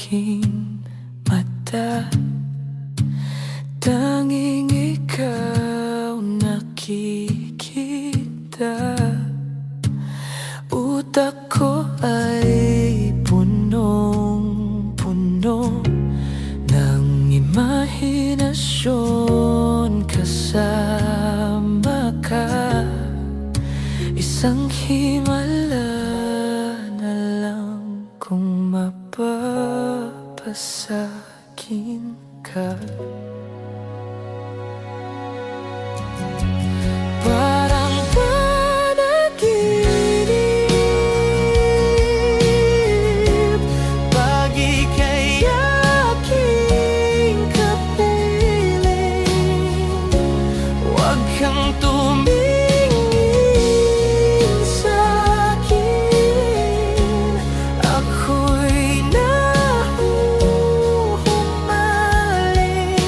aking mata. Tanging ikaw nakikita. Utak ko ay punong-puno ng imahinasyon. Kasama ka, isang himala na lang kung mapapasakin ka. Parang panaginip pag ika'y aking kapiling. Huwag kang tumingin sa'kin, ako'y nahuhumaling.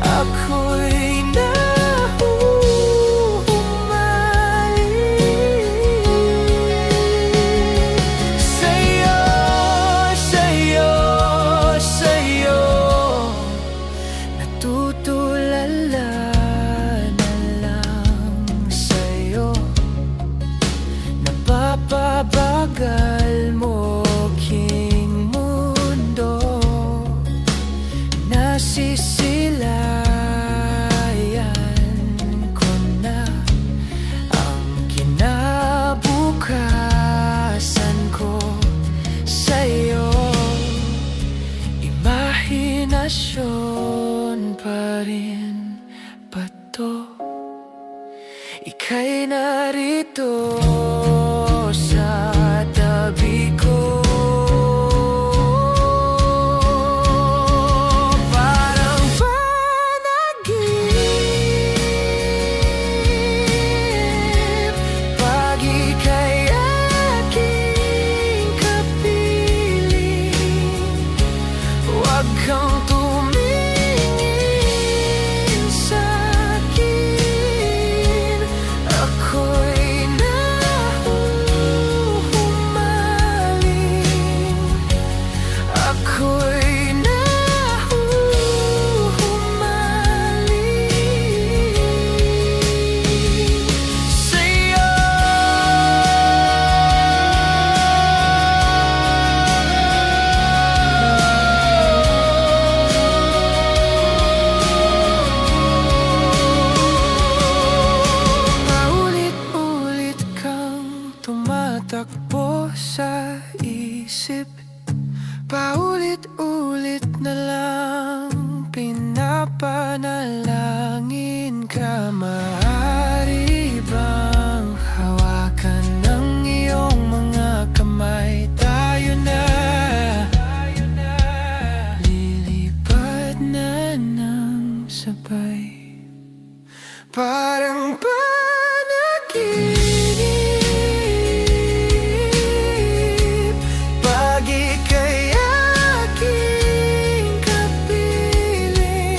Ako'y natutulala na lang sa'yo. Napapabagal mo king mundo. Nasisilayan ko na ang kinabukasan ko sa'yo. Imahinasyon pa rin ba to? Ika'y narito sa tabi ko. Parang panaginip pag ika'y aking kapiling. Huwag kang tumingin sa'kin, ako'y nahuhumaling. Ako'y nahuhumaling sa'yo. Paulit-ulit kang tumatakbo sa isip. Paulit-ulit na lang pinapanalangin ka. Maaari bang hawakan ng iyong mga kamay? Tayo na lilipad na ng sabay. Parang panaginip pag ika'y aking kapiling.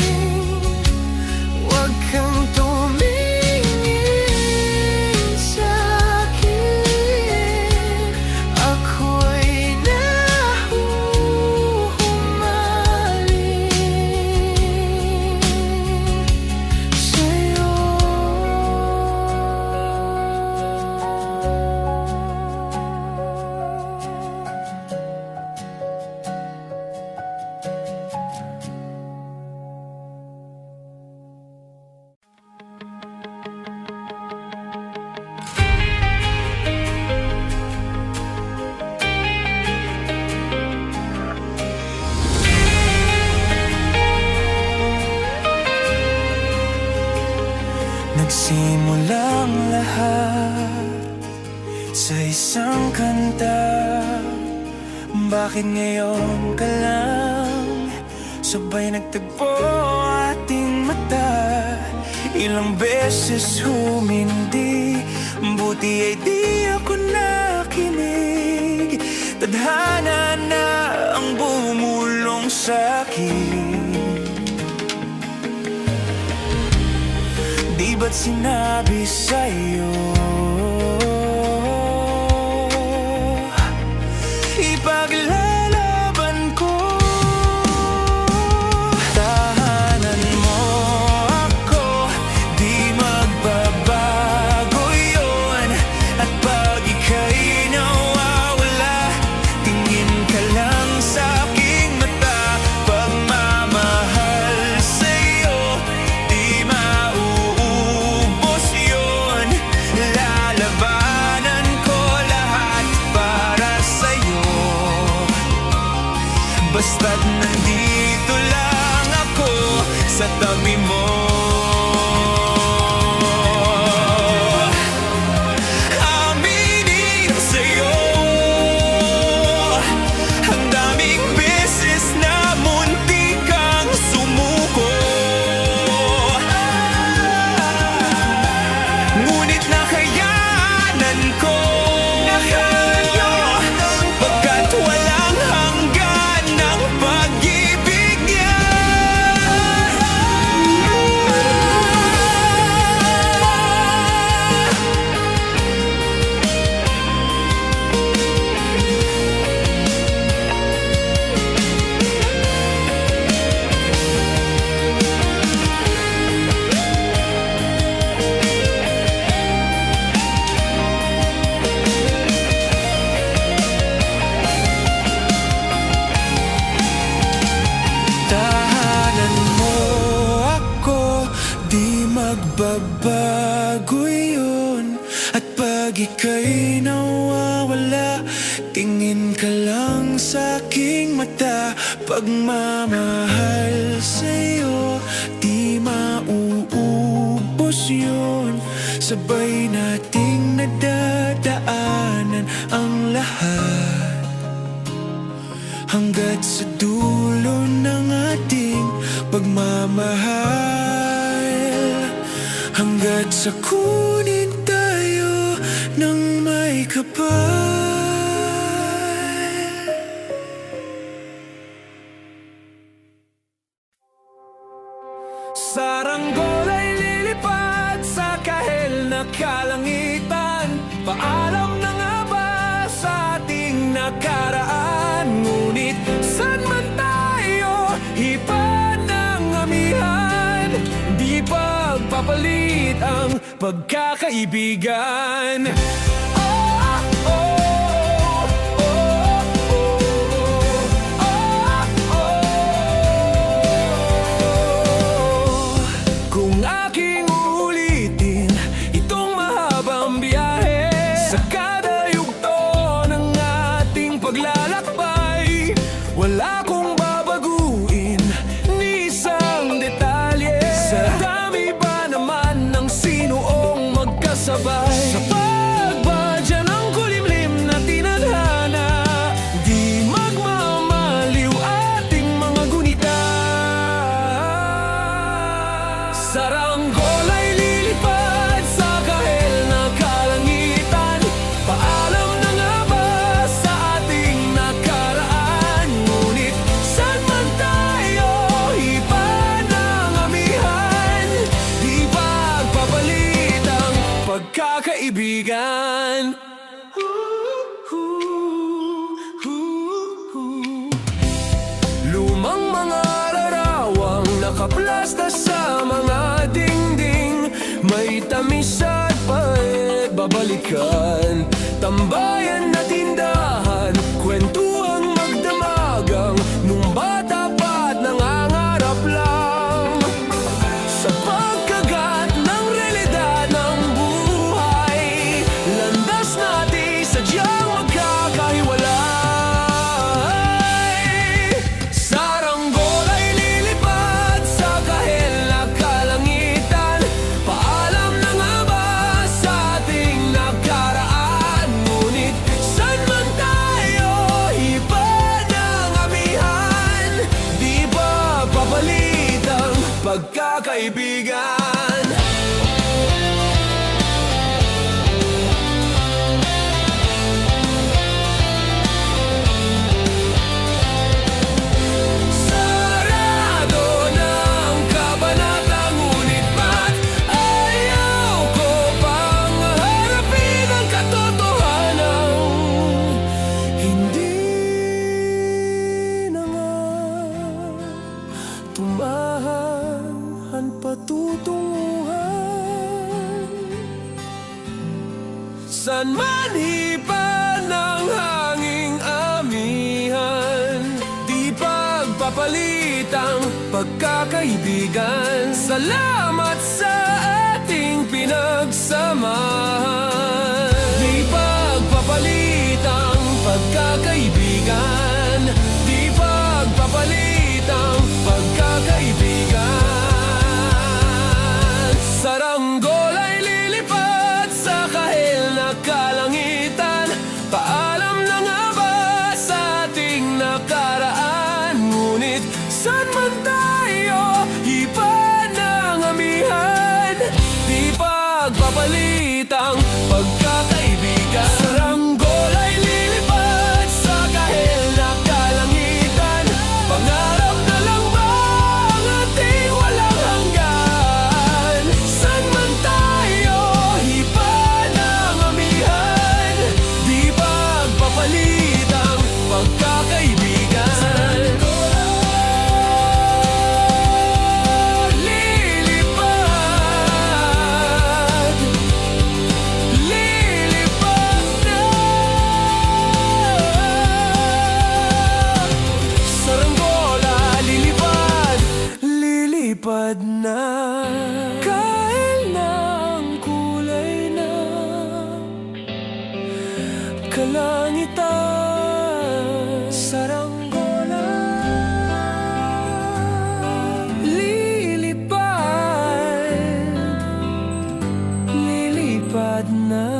Huwag kang tumingin sa'kin, ako'y nahuhumaling sa'yo. Nagsimulang lahat sa isang kanta. Bakit ngayon ka lang sabay nagtagpo ating mata? Ilang beses humindi, buti ay di ako nakinig. Tadhana na ang bumulong sa'kin. Di ba't sinabi sa'yo ipaglalaba basta't nandito lang ako sa tabi mo. Aminin ko sa'yo, ang daming beses na munti kang sumuko, ngunit nakayanan ko, pagkat walang hanggan ng pag-ibig niya. Tahanan mo ako, di magbabago yun. At pag ika'y nawawala, tingin ka lang sa aking mata. Pagmamahal sa'yo, di mauubos yun. Sabay nating nadadaanan ang lahat, hanggat sa dulo ng ating pagmamahal, hanggat sa kunin tayo ng may kapal. Saranggol ay lilipad sa kahel na kalangitan. Paalam na nga ba sa ating nakaraan? Ngunit saan man tayo, hipad ng amihan, di pagpapalit ang pagkakaibigan. Kung aking uulitin itong mahabang biyahe, sa kada yugto ng ating paglalakbay, wala kong babaguin ni isang detalye. Sa dami ba naman ng sinuong magkasabay, sa pagbadya ng kulimlim na tinadhana, di magmamaliw ating mga gunita. Saranggol ay lilipad sa kahel na kalangitan. Paalam na nga ba sa ating nakaraan? Ngunit saan man tayo, iba ng amihan, di pagpapalit ang pagkakaibigan. Lumang mga larawang nakaplasta sa mga dingding, may tamis at pait babalikan. Tambayan na tindahan, kwentuhang magdamagang, nung bata pa't nangangarap lang. Sa pagkagat ng realidad ng buhay, landas natin sadyang magkakahiwalay. Saranggol ay lilipad sa kahel na kalangitan. Paalam na nga ba sa ating nakaraan? Ngunit saan man tayo, iba ng amihan, di ba papalit ang pagkakaibigan? Sarado ng kabanata, ngunit ba't ayaw ko pang harapin ang katotohanan? Hindi na nga tumahan ang patutunguhan. San man hipan ng hanging amihan, di pagpapalit ang pagkakaibigan. Salamat sa ating pinagsamahan, di pagpapalit ang pagkakaibigan, di pagpapalit kalangitan, saranggola, lilipad na.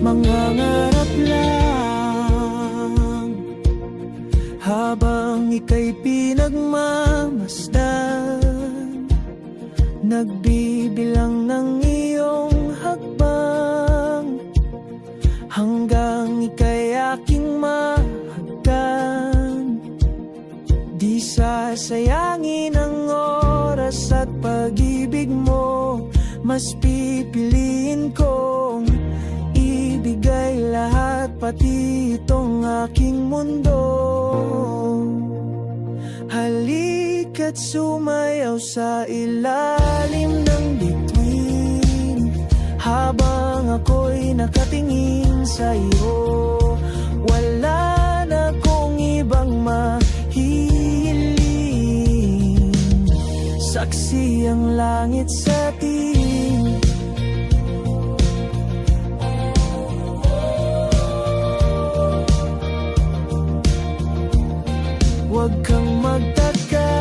Mangangarap lang habang ika'y pinagmamasdan, nagbibilang ng iyong hakbang hanggang ika'y aking mahagdan. Di sasayangin ang oras at pag-ibig mo, mas pipiliin kong ibigay lahat, pati itong aking mundo. Halika't sumayaw sa ilalim ng bituin, habang ako'y nakatingin sa iyo. Wala na kong ibang mahihiling, saksi ang langit sa atin. Huwag kang magtaka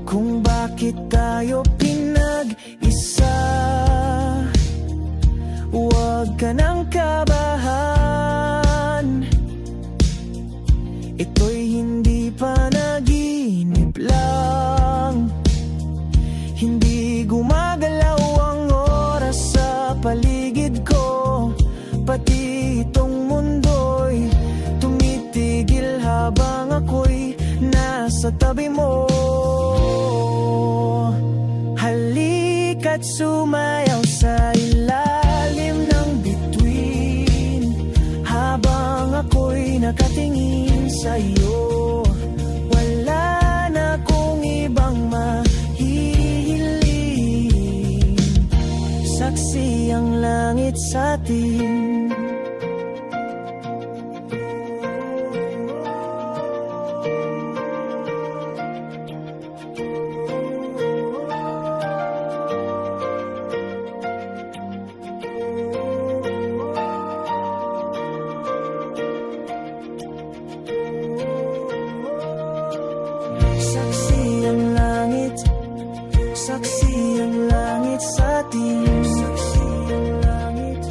kung bakit tayo pinag-isa. Huwag ka nang kabahan, ito'y hindi panaginip lang. Hindi gumagalaw ang oras sa paligid ko, pati itong mundo'y tumitigil habang ako'y nasa tabi mo. Halika't sumayaw sa ilalim ng bituin, habang ako'y nakatingin sa iyo. Wala na kong ibang mahihiling, saksi ang langit sa atin. Saksi ang langit, saksi ang langit sa atin. Saksi ang langit,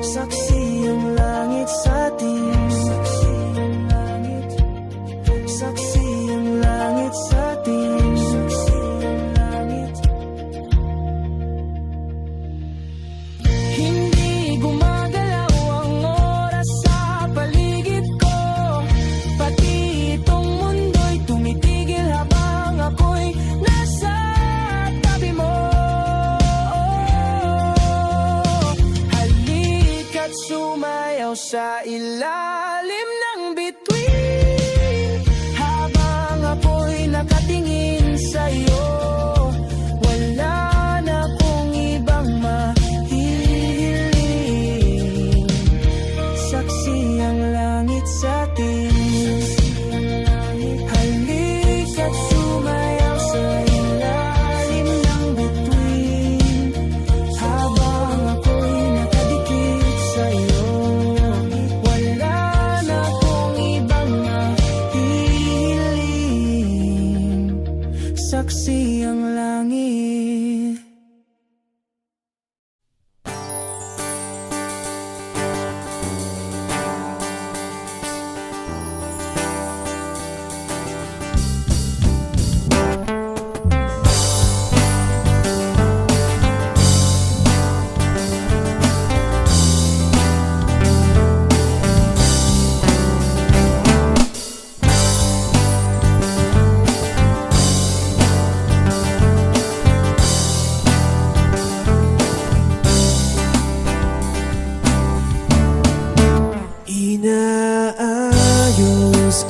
saksi ang langit sa atin. Saksi ang langit, saksi ang langit sa atin. Saksi ang langit. Hindi gumagalaw ang oras sa paligid ko, pati itong mundo'y tumitigil habang ako'y nasa tabi mo. Halika't sumayaw sa ilalim ng bituin, habang ako'y nakatingin sa iyo. Wala na kong ibang mahihiling, saksi ang langit sa atin. Halika't sumayaw sa ilalim ng bituin, habang ako'y nakadikit sa iyo.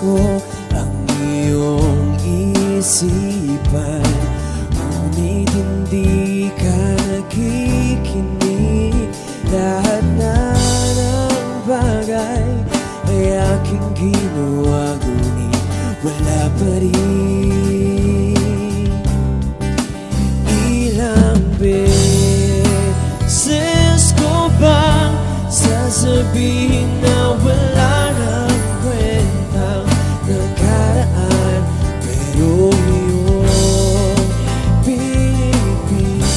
ko ang iyong isipan, ngunit hindi ka nakikinig. Lahat na ng bagay ay aking ginawa, ngunit wala pa rin. Ilang beses ko bang sasabihin na wala nang kwentang nakaraan, pero iyong pinipilit.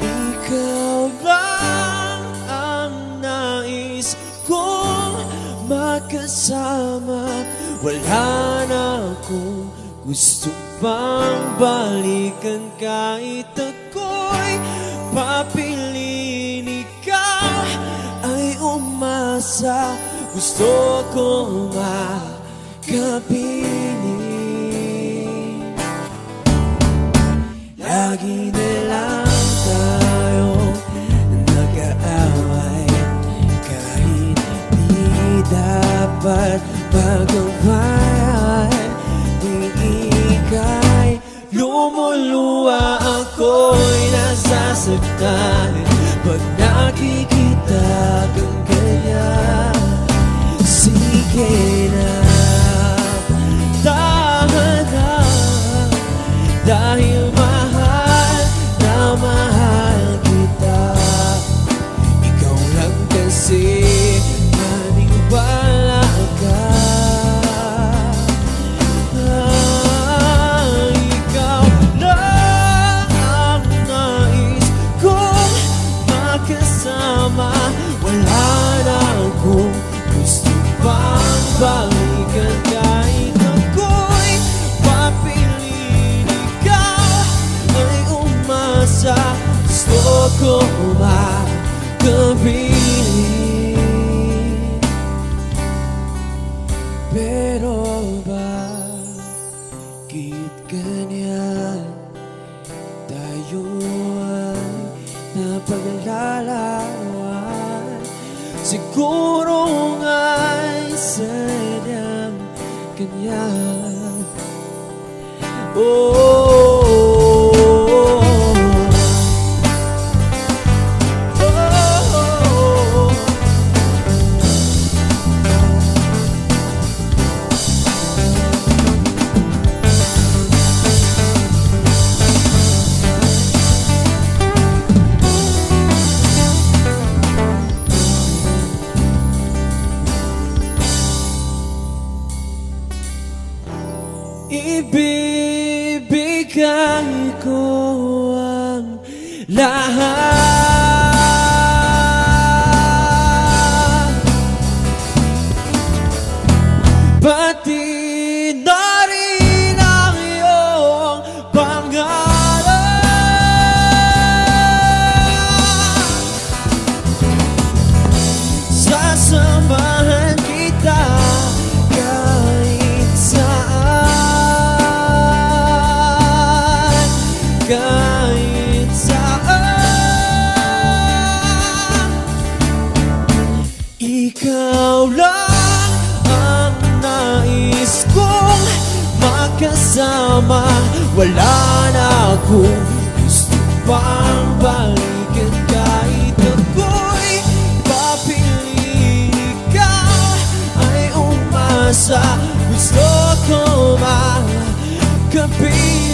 Ikaw lang ang nais kong makasama, wala na akong gusto pang balikan. Kahit ako'y papiliin, ikaw ay umasa, gusto kong makapiling. Lagi na lang tayong nag-aaway, kahit di dapat pag-awayan. Ika'y lumuluwa, ako'y nasasaktan pag nakikita kang ganyan. Sige na, tahan na, dahil mahal na mahal kita. Ikaw lang kasi maniwala ka. Wala na akong gusto pang balikan, kahit ako'y papiliin, ikaw ay umasa, gusto ko makapiling. Pero bakit ganyan? Tayo ay napaglalaruan, siguro nga'y sadyang ganyan. Ibibigay ko ang lahat, pati na rin ang iyong pangalan. Sasamahan kita kahit saan, kahit saan. Ikaw lang ang nais kong makasama, wala na akong gusto pang balikan. Kahit ako'y papiliin, ikaw ay umasa, gusto ko makapiling.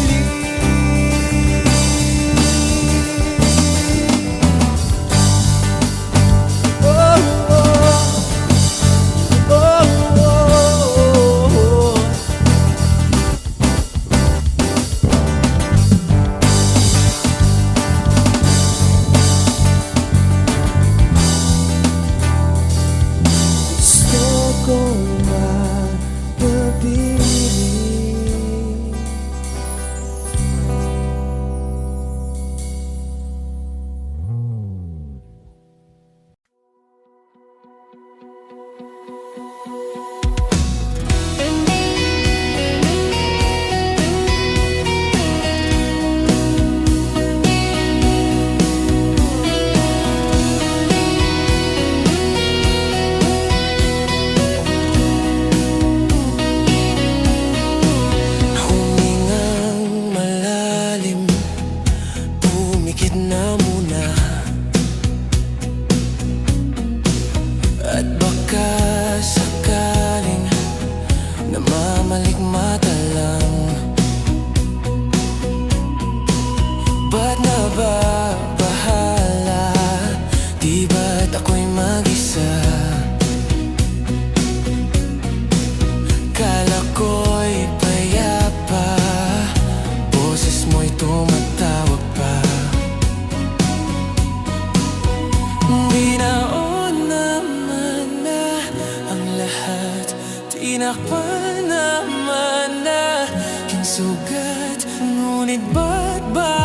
Tinakpan naman na yung sugat, ngunit ba't ba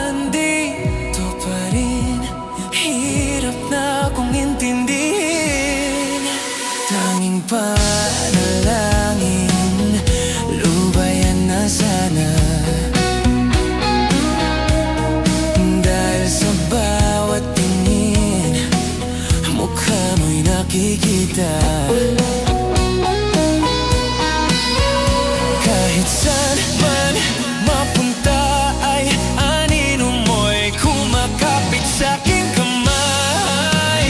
andito pa rin? Hirap na kong intindihin. Tanging panalangin, lubayan na sana. Dahil sa bawat tingin, mukha mo'y nakikita. Kahit saan man mapunta ay anino mo'y kumakapit sa aking kamay.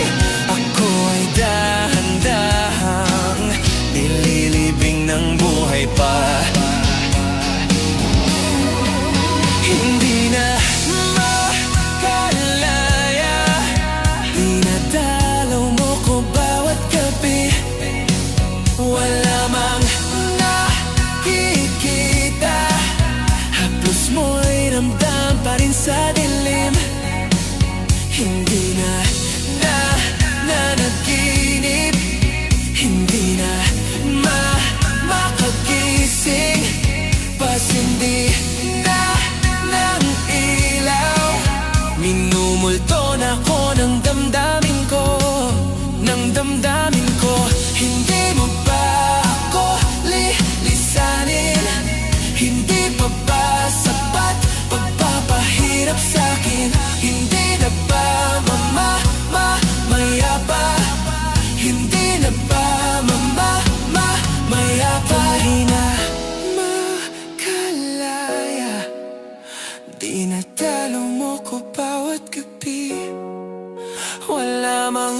Ako ay dahan-dahang nililibing ng buhay pa. Hindi na makalaya, dinadalaw mo ko bawat gabi. Wala mang nakikita, haplos mo'y ramdam pa rin sa dilim. Hindi na nanaginip, hindi na makagising, pasindi na ng ilaw. Minumulto na ko ng damdamin ko, ng damdamin ko. Hindi mo ba ako lilisanin? Hindi pa ba sapat pagpapahirap sa'kin? Hindi na ba mayapa? Hindi na ba mayapa? Hindi na makalaya, dinadalaw mo ko bawat gabi. Wala mang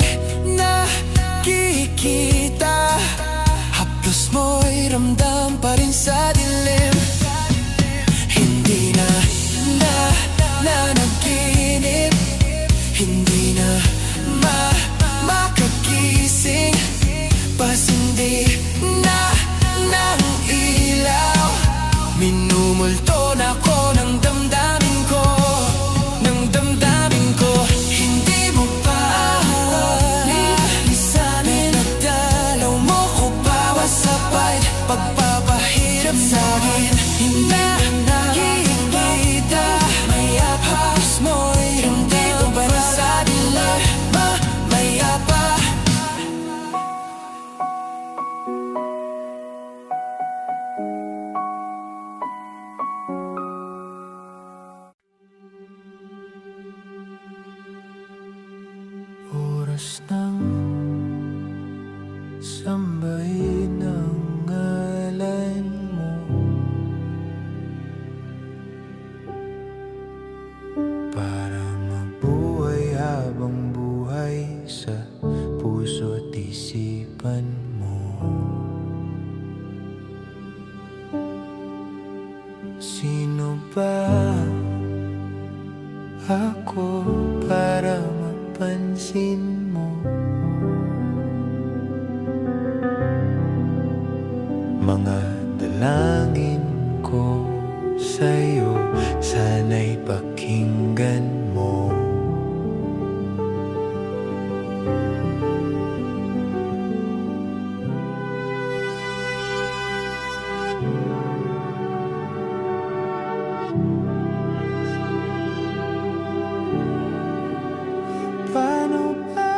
nakikita, haplos mo'y ramdam pa rin sa dilim. Hindi na nanaginip, hindi na makagising, pasindi na ng ilaw. Minumulto na ko ng damdamin ko, ng damdamin ko. Hindi mo pa lilisanin, nagdalaw mo ko bawat sabay pagpapahirap sa'kin. Hindi na nakikita, haplos mo'y ramdam pa rin sa dilim. Mayapa. Oras ng sambahin ang ngalan mo, para mabuhay habang buhay sa puso't isipan mo. Sino ba ako para mapansin mo? Mga dalangin ko sa'yo, sana'y pakinggan mo. Paano ba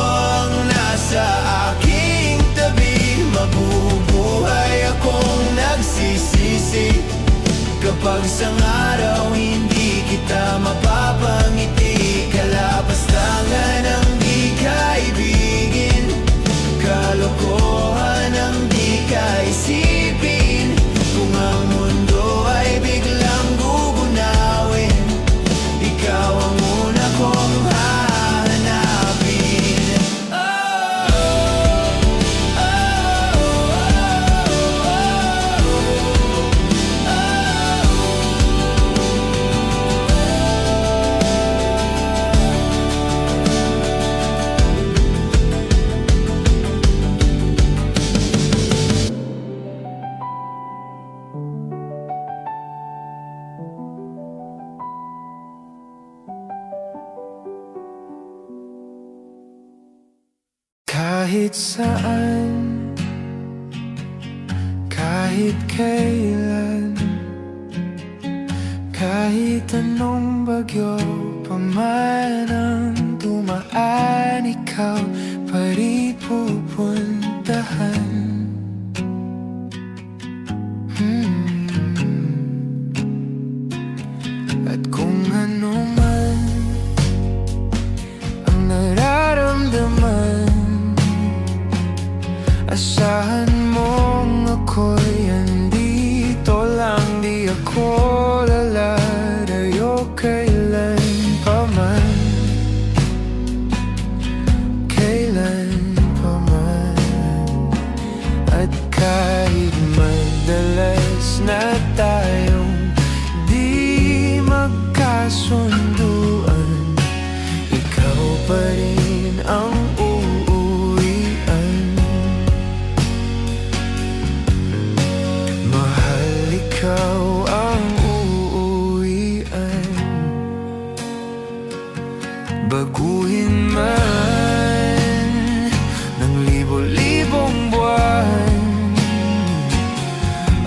ang nasa aking tabi. Mabubuhay akong nagsisisi kapag sa araw hindi kita mapapangiti. Kalapastangan ang di kaibigin, kalokohan ang di kaisipin. Kung ang mundo ay biglang gugunawin, ikaw ang una kong hahanapin. Kahit saan, kahit kailan, kahit anong bagyo pa man ang dumaan, ikaw pa rin pupuntahan. At kung ano man ang nararamdaman, asahan mong ako'y andito lang. Di ako lalayo kailan pa man, kailan pa man. At kahit madalas na tayong di magkasunduan, ikaw pa rin ang ikaw ang uuwian. Baguhin man ng libo-libong buwan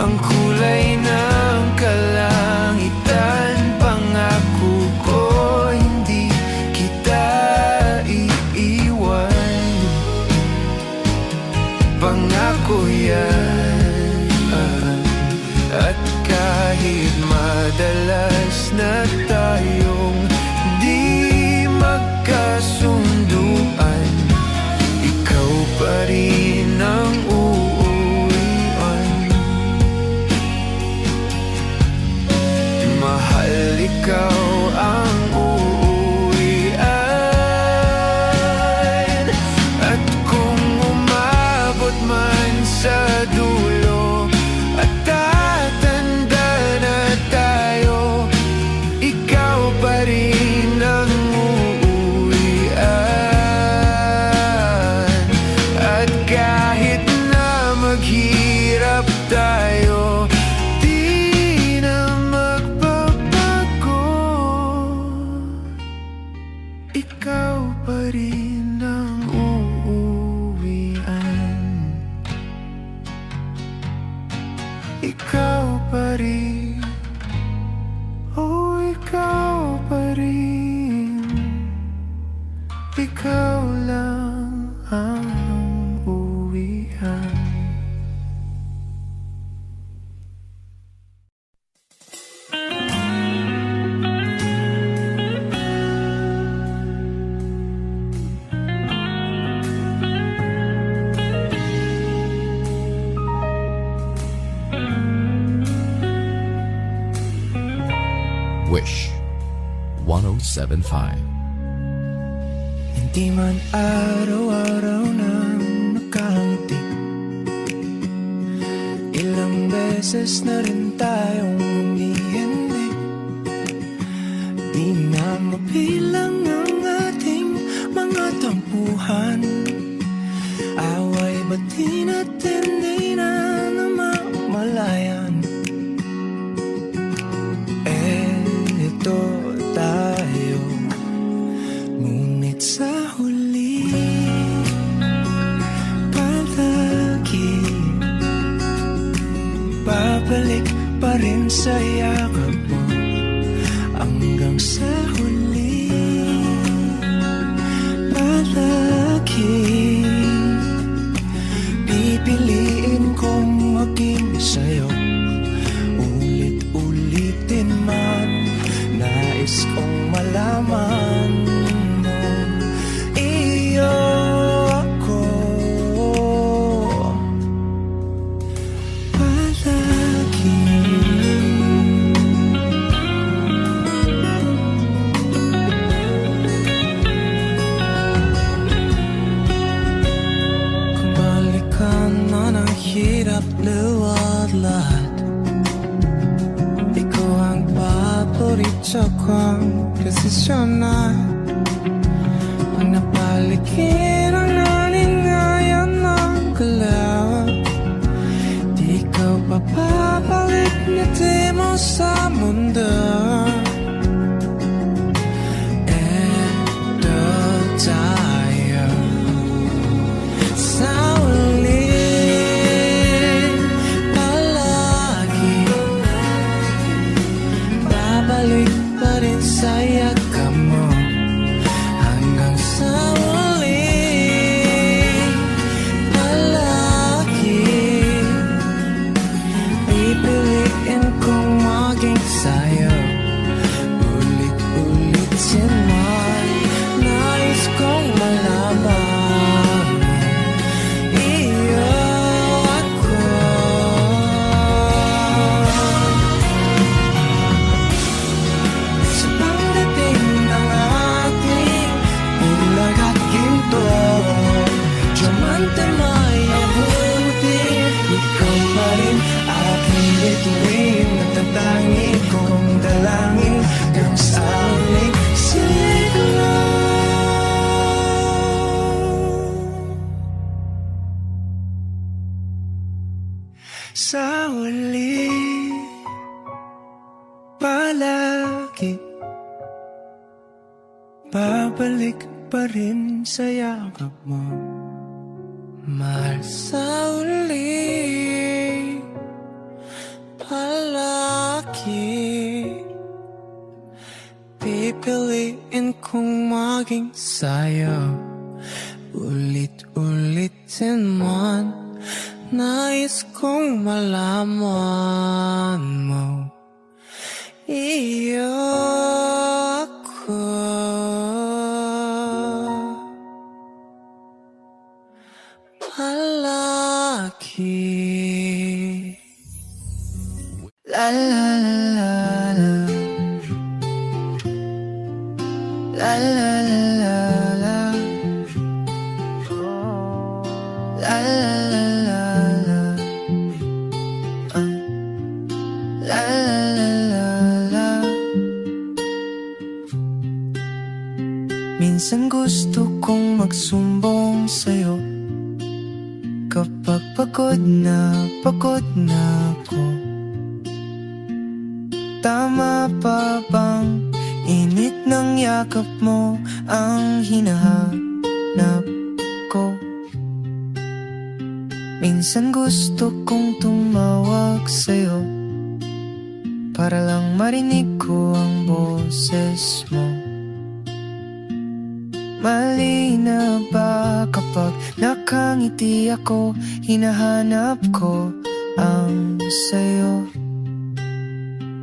ang kulay ng kalangitan, pangako ko hindi kita iiwan. Pangako yan. At kahit madalas na tayong di magkasunduan, ikaw pa rin ang uuwian. Mahal, ikaw ang uuwian. At kung umabot man sa dulo at tatanda na tayo, ikaw pa rin ang uuwian. At kahit na maghirap tayo, di na magbabago, ikaw pa rin ang uuwian. Ikaw pa rin, oh ikaw pa rin, ikaw lang ang uwian. Wish 1075. Hindi man araw-araw nang nakangiti, ilang beses na rin tayong humihindi. Di na mabilang ang ating mga tampuhan, away ba't di natin di na namamalayan. Eto tayo, ngunit sa huli palagi babalik pa rin sa yakap mo. Hanggang sa huli palagi hirap luwalhad. Ikaw ang paborito kong desisyonan. Pag napaligiran natin ngayon ng galaw, di ikaw papabalik ngiti mo sa mundo. Eto tayo sa ulit palagi. Babalik pa rin sa yakap mo hanggang sa ulit palagi. Pipiliin kong maging sa'yo ulit-ulitin man. Nais kong malaman iyo ako. Sa pagdating ng ating bulag at ginto, diamante may abutin. Ikaw pa rin aking bituin, natatangin kong dalangin hanggang sa uling siglo. Sa uli palagi, babalik pa rin sa yakap mo, mahal. Sa uli palagi, pipiliin kong maging sa'yo ulit-ulitin man. Nais kong malaman mo iyo ako. Palagi. La la la la la. La la la la la. La la la la la. La la la la la. Minsan gusto kong magsumbong sa'yo kapag pagod na ako. Tama pa bang init ng yakap mo ang hinahanap ko? Minsan gusto kong tumawag sa'yo para lang marinig ko ang boses mo. Mali na ba kapag nakangiti ako, hinahanap ko ang sayo?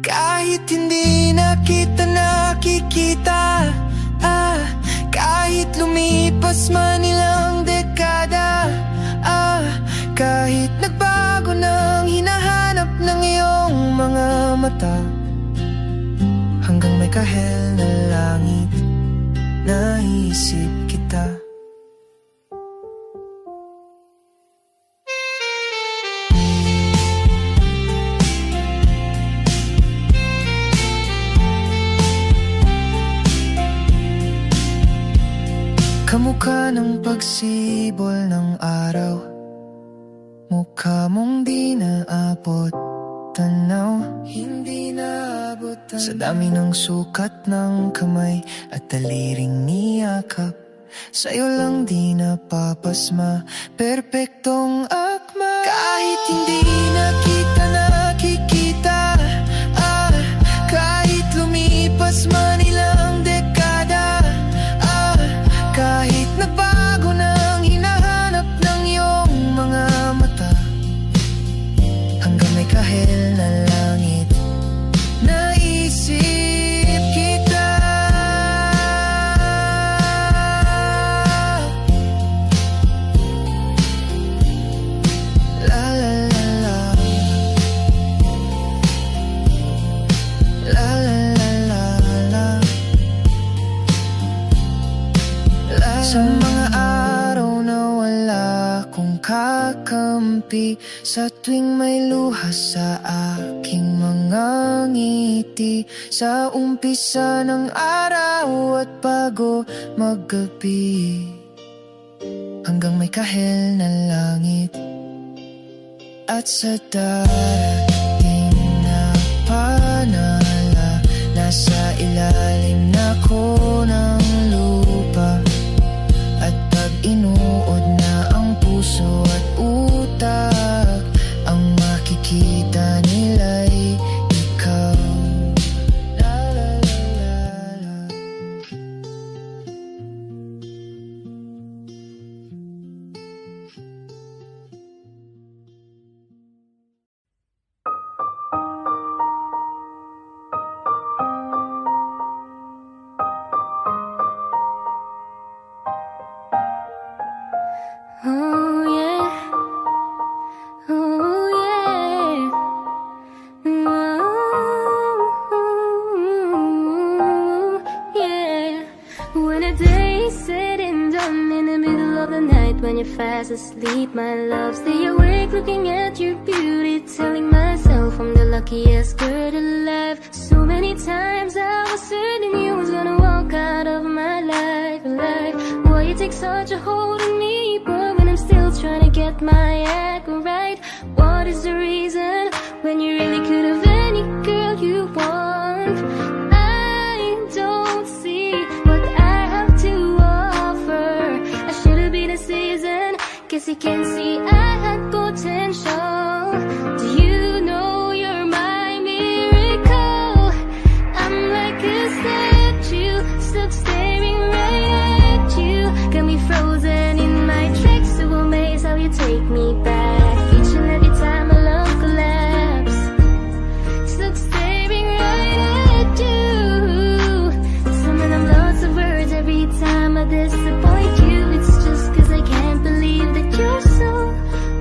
Kahit hindi na kita nakikita, kahit lumipas man ilang dekada, kahit nagbago ng hinahanap ng iyong mga mata, hanggang may kahel na langit, naisip kita. Kamukha ng pagsibol ng araw, mukha mong di naabot tanaw. Hindi naabot tanaw. Sa dami ng sukat ng kamay at daliring niyakap, sa'yo lang di napapasma, perpektong akma. Kahit hindi na kita nakikita, kahit lumipas man ilang dekada, kahit nagbago ng hinahanap ng iyong mga mata, hanggang may kahel na langit, naisip kita. La la la la. kakampi sa tuwing may luha sa aking mga ngiti. Sa umpisa ng araw at bago maggabi, hanggang may kahel na langit. At sa darating na panala, nasa ilalim na ko ng lupa. At pag inuod na ang puso at utak, ang makikita nila'y ikaw. La la la la la. Oh yeah, oh yeah, oh yeah. When a day is said and done, in the middle of the night when you're fast asleep, my love, stay awake looking at your beauty, telling myself I'm the luckiest girl alive. So many times I was certain you was gonna walk out of my life. Why you take such a hold on me, but when I'm still trying to get my act right? What is the reason when you really could have any girl you want? I don't see what I have to offer. I should have been a season, guess you can see I had potential. Do you know you're my miracle? I'm like a statue, stuck staring right at you. Got me frozen in my tracks, so amazed how you take me back. Each and every time my love collapse, stuck staring right at you. Summon up lots of words every time I disappoint you. It's just cause I can't believe that you're so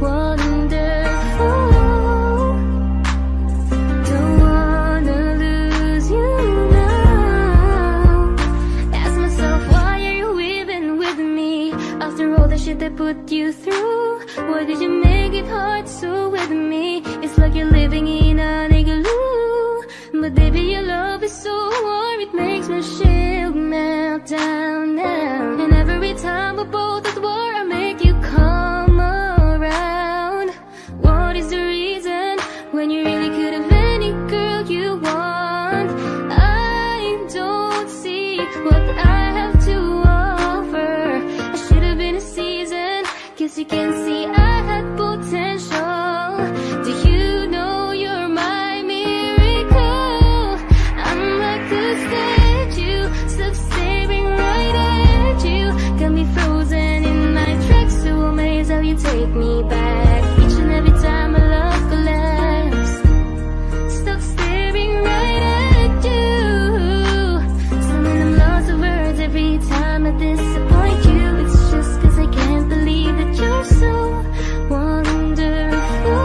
wonderful. Don't wanna lose you now. Ask myself, why are you even with me? After all the shit I put you through, why did you make it hard so with me? It's like you're living in an igloo. But baby, your love is so warm, it makes my shield melt down now. And every time we're both at war, I make you come around. What is the reason when you really could have any girl you want? I don't see what I have to offer. I should have been a season, guess you can see I had potential. Do you know you're my miracle? I'm like a statue, stuck staring right at you. Got me frozen in my tracks, so amazed how you take me back. Each and every time my love collapse, stuck staring right at you. Summon them lots of words every time I disappoint you. It's just cause I can't believe that you're so wonderful.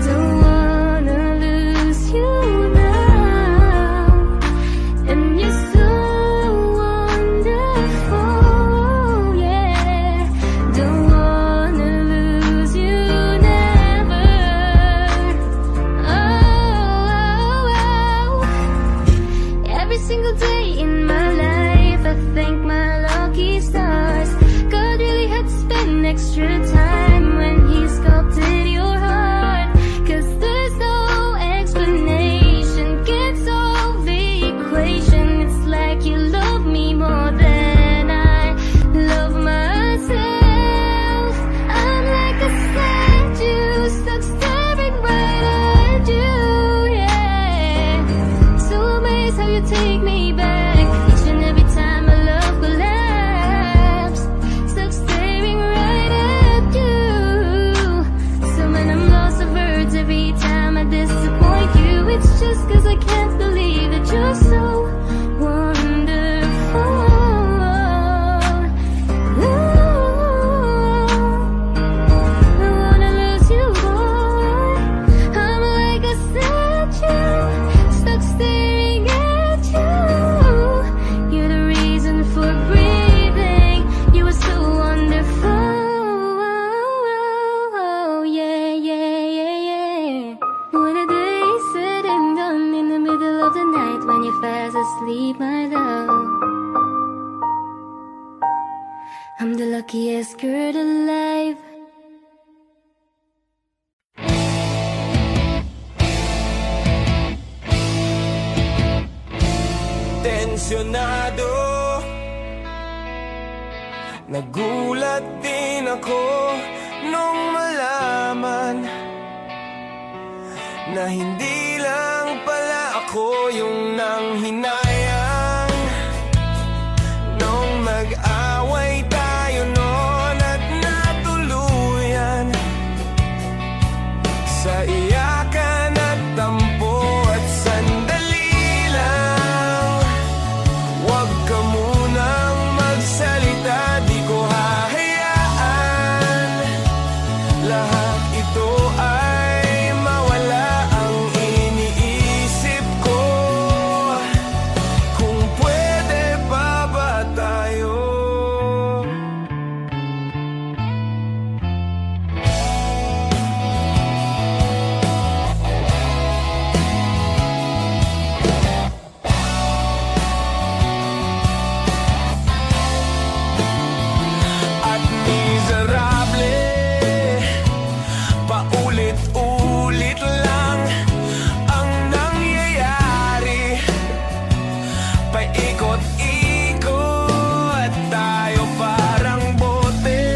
Don't wanna lose you now. And you're so wonderful, yeah. Don't wanna lose you never. Oh. Every single day in my life, I thank my lucky stars. God really had to spend extra time when he sculpted your heart. Cause there's no explanation, can't solve the equation. It's like you love me more than I love myself. I'm like a statue, stuck staring right at you, yeah. So amazed how you take me back. Each and every time my love collapse, stuck staring right at I'm the luckiest girl alive. Tensyonado, nagulat din ako nung malaman na hindi lang pala ako yung nanghinayang nung mag-away tayo noon at natuluyan sa iyakan at tampo at sandali lang. Huwag ka munang magsalita, di ko hahayaan lahat ito ay mawala. Ang iniisip ko, kung pwede pa ba tayo? At miserable, paulit-ulit lang ang nangyayari. Paikot-ikot tayo parang bote,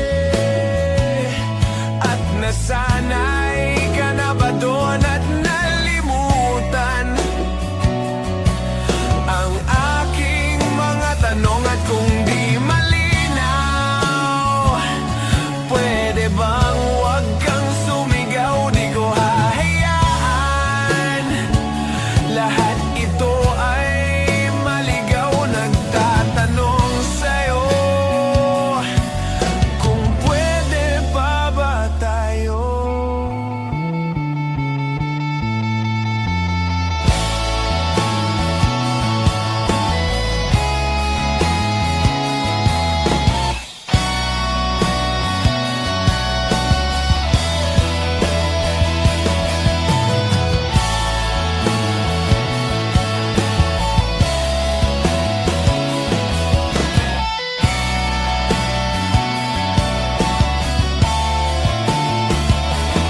at nasanay ka na ba doon at nalimutan ang aking mga tanong? At kung di malinaw, pwede bang huwag kang sumigaw? Di ko hahayaan lahat ito ay maligaw. Nagtatanong sa'yo, kung pwede pa ba tayo?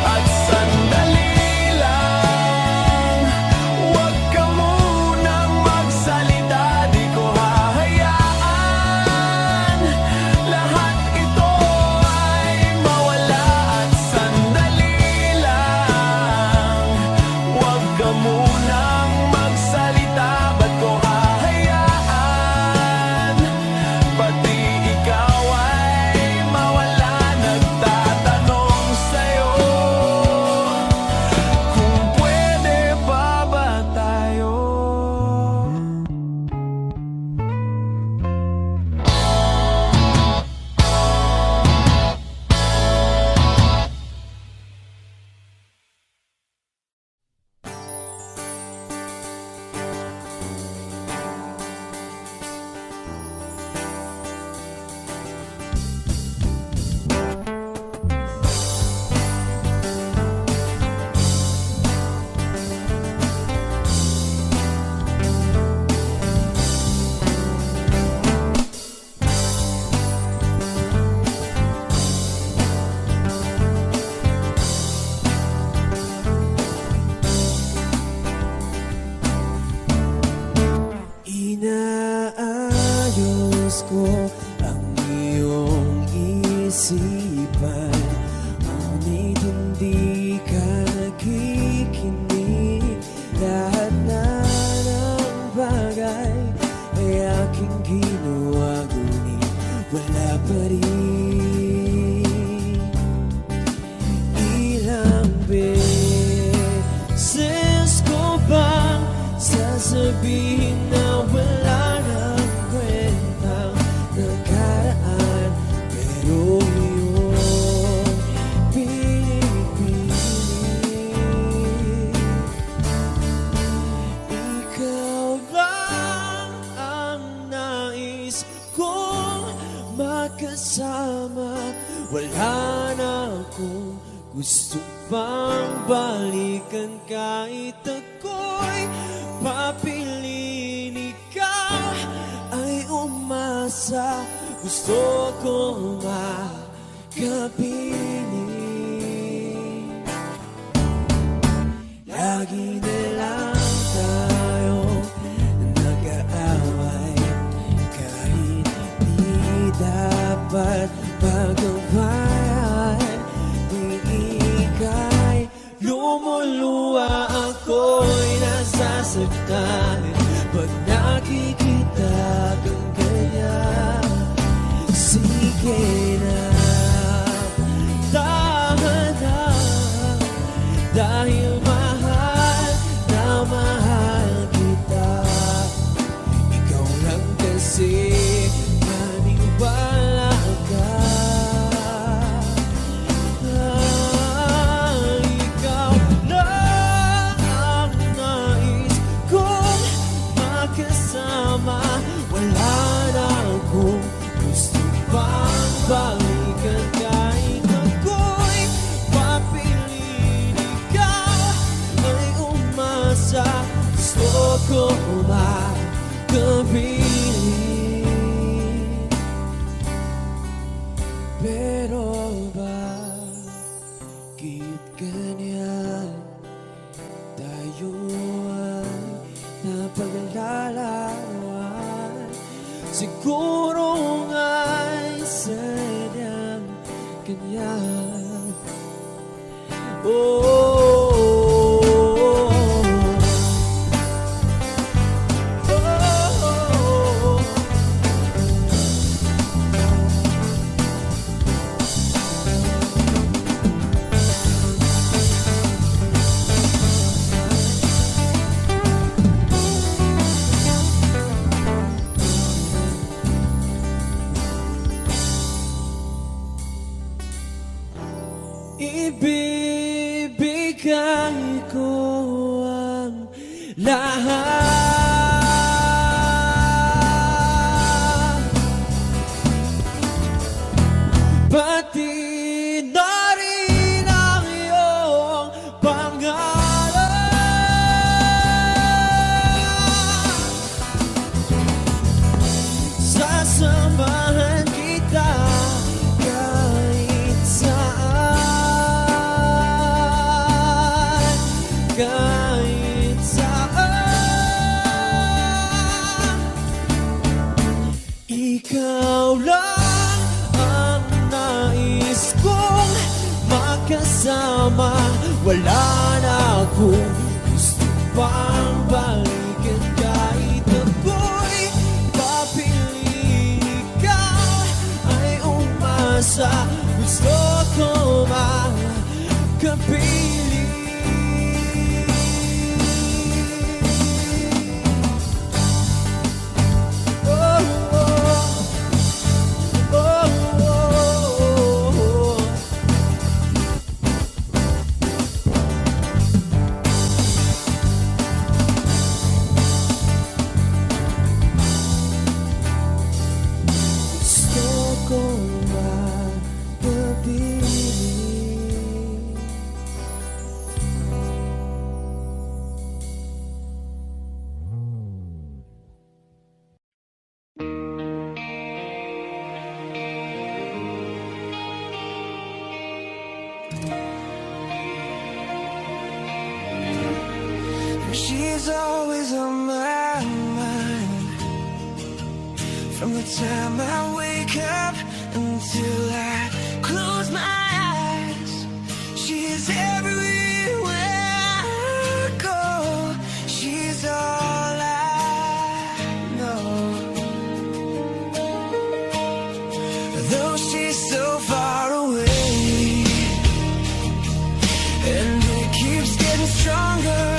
At sandali lang, huwag ka munang magsalita, di ko hahayaan lahat ito ay mawala. At sandali lang, huwag ka munang magsalita, ba't ko hahayaan pati ikaw ay mawala? Nagtatanong sa'yo, kung pwede pa ba tayo? Inaayos ko ang iyong isipan, ngunit hindi ka nakikinig. Lahat na ng bagay ay aking ginawa, ngunit wala pa rin. Ilang beses ko bang sasabihin na wala nang kwentang nakaraan, pero iyong pinipilit. Ikaw lang ang nais kong makasama, wala na akong gusto pang balikan. Kahit ako'y papiliin, ikaw ay umasa, gusto ko makapiling. Lagi na lang tayo nag-aaway, kahit di dapat pagkabayan. Di ika'y lumuluwa, ako'y nasasaktan pag nakikita kang ganyan. Sige na, tahan na, dahil mahal na mahal kita. Ikaw lang kasi maniwala ka. Ikaw lang ang nais kong makasama. Wala na akong gusto pang balikan, kahit ako'y papiliin. Ikaw ay umasa, gusto ko makapiling. Pero bakit ganyan? Tayo ay napaglalawan. Siguro nga'y sadyang ganyan. Oh, ibibigay ko ang lahat, pati na rin ang iyong pangalan. Sasamahan kita kahit saan, kahit saan. Ikaw lang ang nais kong makasama. Wala na akong gusto pang balikan, kahit ako'y papiliin. Ikaw ay umasa, gusto ko makapiling. Oh, oh, oh, oh. Gusto ko makapiling. She's always on my mind, from the time I wake up until I close my eyes. She's everywhere I go. She's all I know. Though she's so far away, and it keeps getting stronger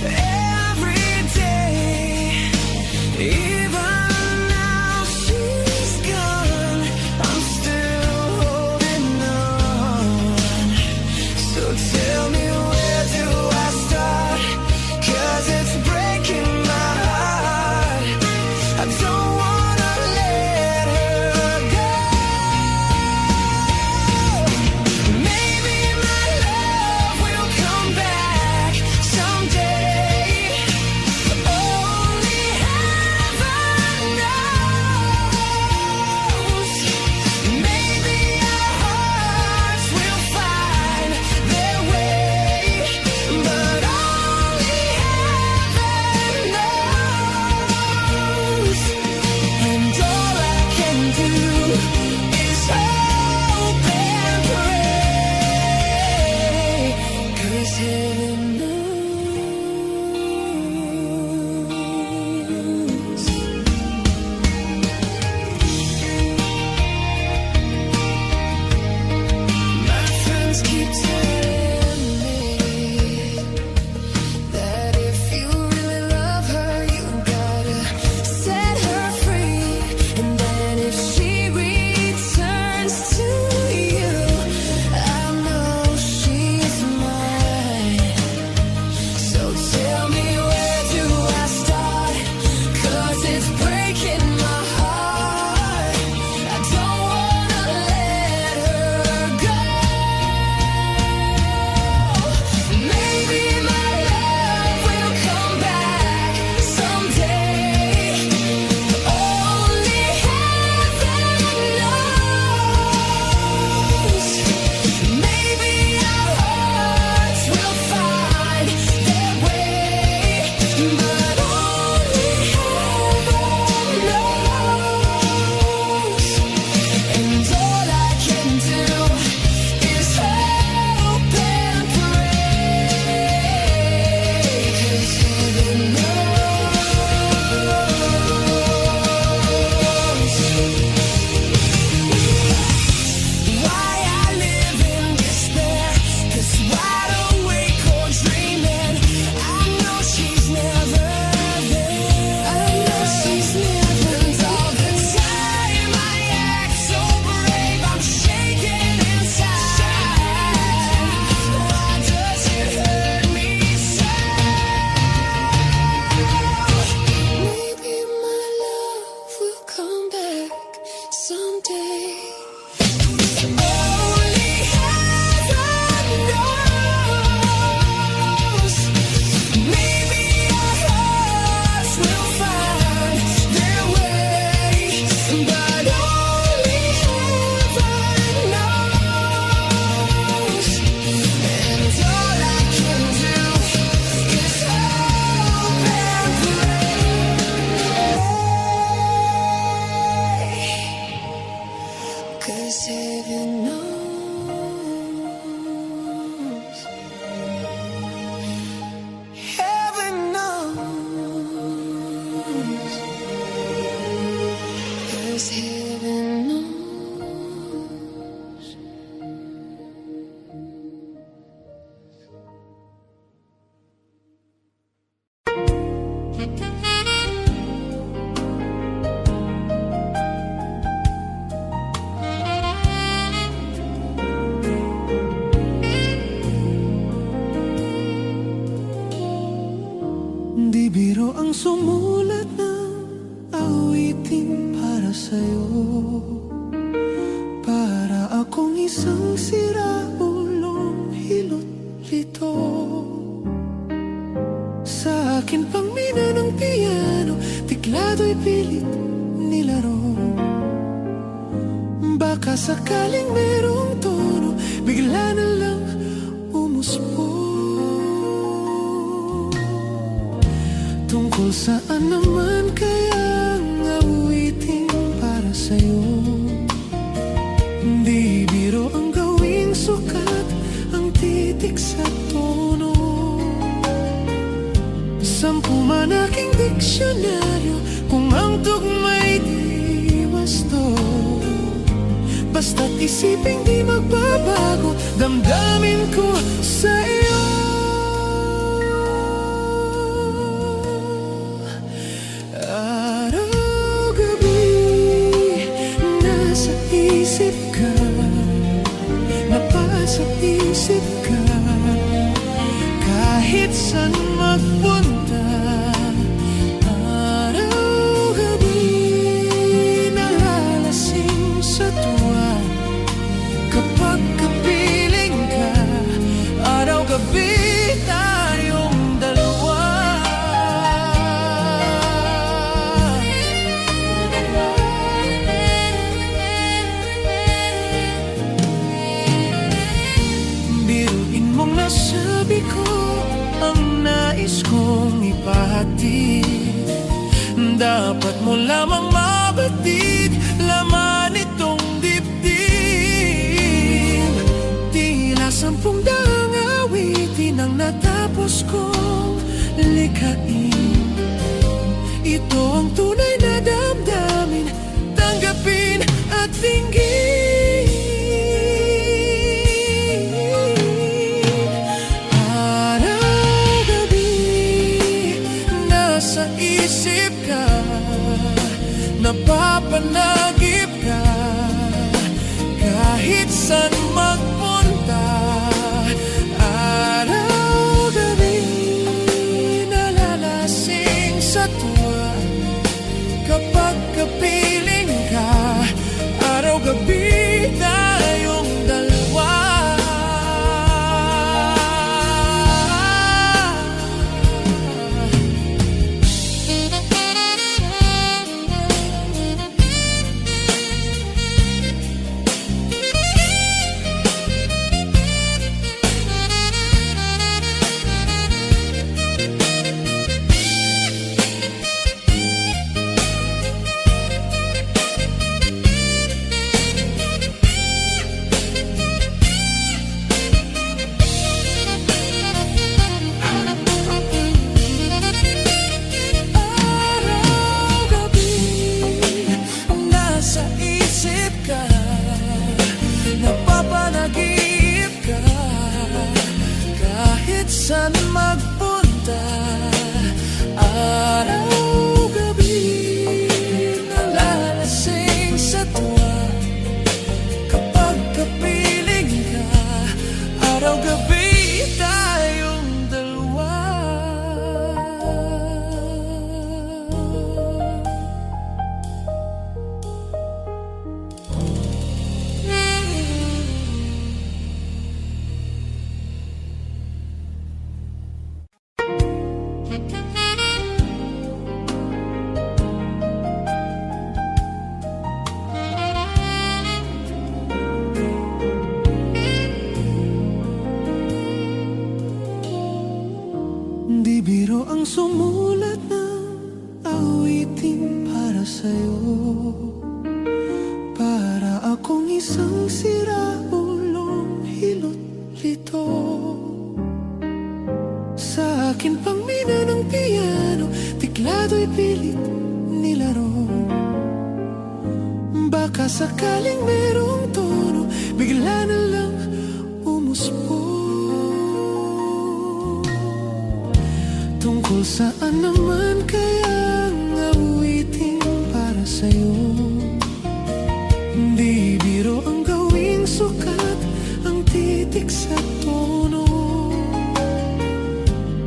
every day. Even now she's gone, I'm still holding on. So tell me, where do I start? 'Cause it's breaking my heart. I don't wanna let her go. Maybe my love will come back. Only heaven knows. Maybe our hearts will find their way, but only heaven knows. And all I can do is hope and pray, 'cause heaven knows. Heaven knows. 'Cause heaven knows. Di biro ang sumulat ng awitin para sa'yo. Para akong isang siraulong hilot lito. Sa akin pang mina ng piano, tiklado'y pilit nilaro. Baka sakaling merong tono, bigla na lang umuspo. Tungkol saan naman kayang awitin para sa'yo? Di biro ang gawing sukat, ang titik sa tono. 10 man aking diksyonaryo, kung ang tugma'y di wasto. Basta't isiping di magbabago, damdamin ko sa iyo. Araw-gabi, nasa isip ka, napasa isip ka. Kahit saan magpunta, araw-gabi, nalalasing sa tuwa. Kapag kapiling ka, araw-gabi tayong dalawa. Biruin mong nasabi ko ang nais kong ipahatid. Dapat mo lamang mabatid, laman itong dibdib. Tila 10 daang awitin ang natapos kong likhain. Ito ang tunay na damdamin, tanggapin at dinggin. Araw-gabi, nasa isip ka, napapanagip ka. Kahit saan magpunta, araw-gabi, nalalasing sa tuwa. Kapag kapiling ka, araw-gabi tayong dalawa. Saan magpunta, araw-gabi, nalalasing sa tuwa. Kapag kapiling ka, araw-gabi tayong dalawa. sumulat ng awitin para sa'yo. Para akong isang siraulong hilot-lito. Sa akin pang mina ng piano, tiklado'y pilit nilaro. Baka sakaling merong tono, bigla na lang umuspo. Tungkol saan naman kayang awitin para sa'yo? Di biro ang gawing sukat, ang titik sa tono.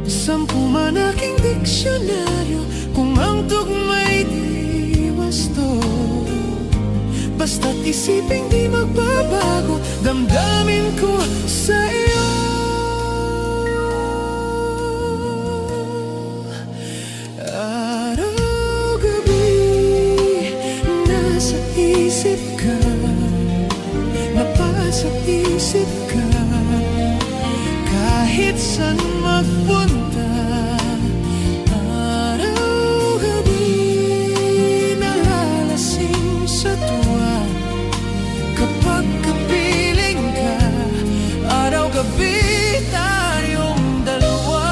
10 man aking diksyonaryo, kung ang tugma'y di wasto. Basta't isiping di magbabago, damdamin ko sa iyo. Araw-gabi, nasa isip ka, napasa isip ka. Kahit saan magpunta, araw-gabi, nalalasing sa tuwa. Kapag kapiling ka, araw-gabi tayong dalawa.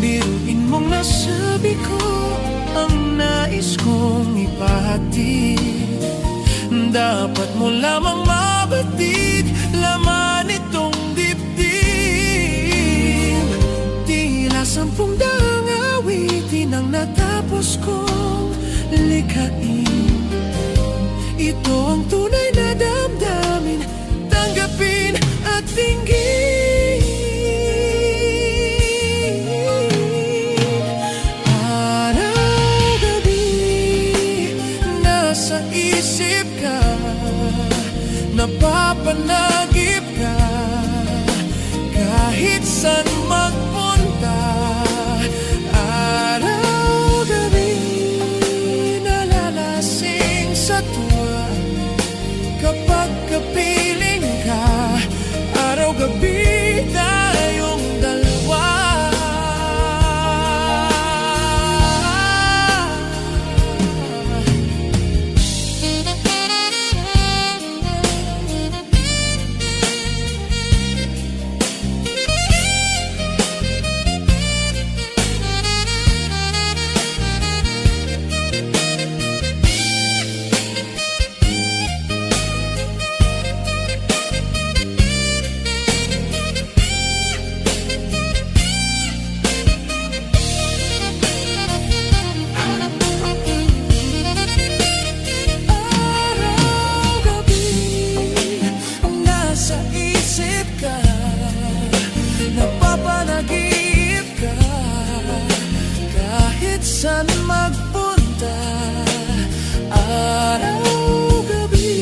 Biruin mong nasabi ko ang nais kong ipahatid. Dapat mo lamang mabatid laman itong dibdib. Tila 10 daang awitin ang natapos kong likhain. Ito ang tunay na damdamin, tanggapin at dinggin. Araw-gabi, nasa isip ka, napapanagip ka. Kahit saan magpunta, araw-gabi, nalalasing sa tuwa. Kapag kapiling ka, araw-gabi tayong dalawa. Araw-gabi, nasa isip ka, napapanagip ka. Kahit saan magpunta, araw-gabi,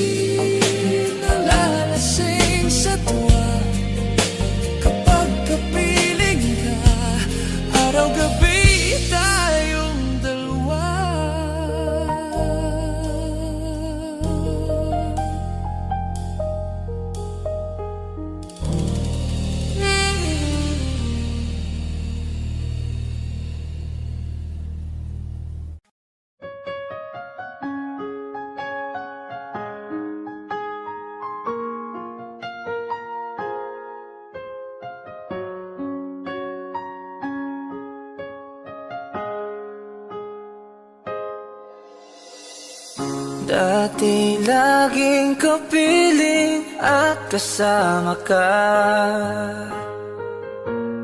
nalalasing sa tuwa. Kapag kapiling ka, araw-gabi tayong dalawa. Dati laging kapiling at kasama ka.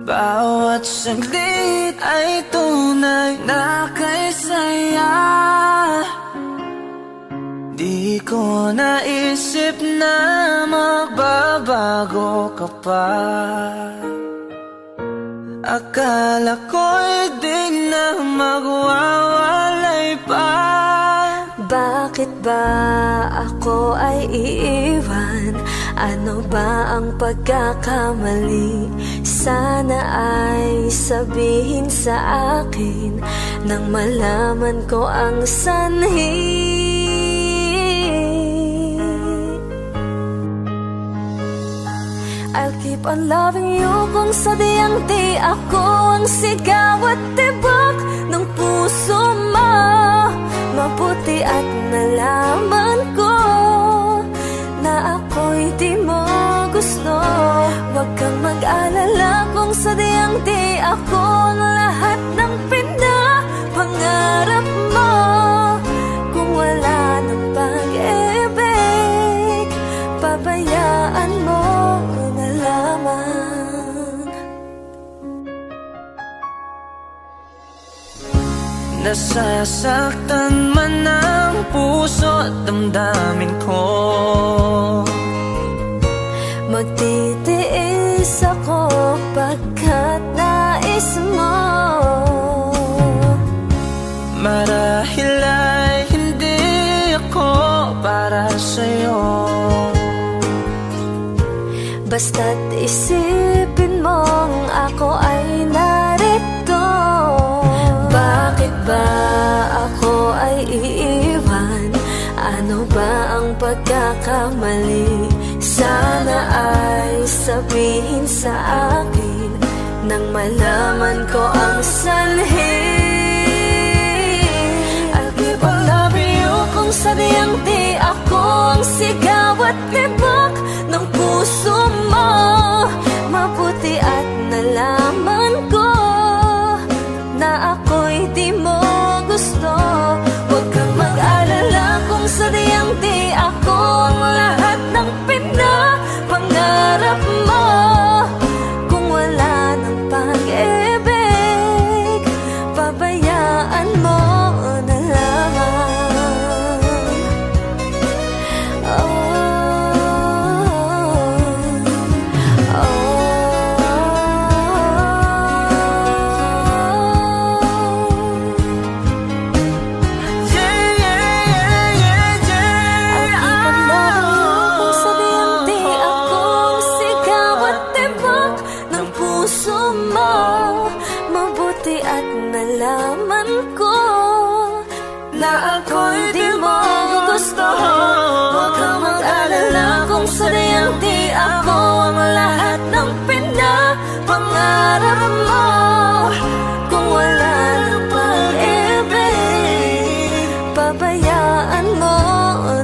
Bawat saglit ay tunay na kay saya. Di ko naisip na magbabago ka pa. Akala ko'y di na magwawalay pa. Bakit ba ako ay iiwan? Ano ba ang pagkakamali? Sana ay sabihin sa akin nang malaman ko ang sanhi. I'll keep on loving you kung sadyang di ako ang sigaw at tibok ng puso mo. Mabuti at nalaman ko na ako'y di mo gusto. Huwag kang mag-alala kung sadyang di ako ang lahat ng pinapangarap mo. Kung wala ng pag-ibig, pabayaan mo na lamang. Nasasaktan man ang puso at damdamin ko, Magtitiis ako pagkat nais mo. marahil ay hindi ako para sa'yo. Basta't isipin mong ako ay narito. Bakit ba ako ay iiwan? Ano ba ang pagkakamali? Sana ay sabihin sa akin nang malaman ko ang sanhi. I'll keep on loving you kung sadyang di ako ang sigaw at tibok ng puso mo. Mabuti at nalaman ko na ako'y di mo gusto. Huwag kang mag-alala kung sadyang di ako ang lahat ng pinapangarap mo. Kung wala ng pag-ibig, pabayaan mo na lamang. Mabuti at nalaman ko na ako'y di mo gusto. Huwag kang mag-alala kung sadyang di ako ang lahat ng pinapangarap mo. Kung wala ng pag-ibig, pabayaan mo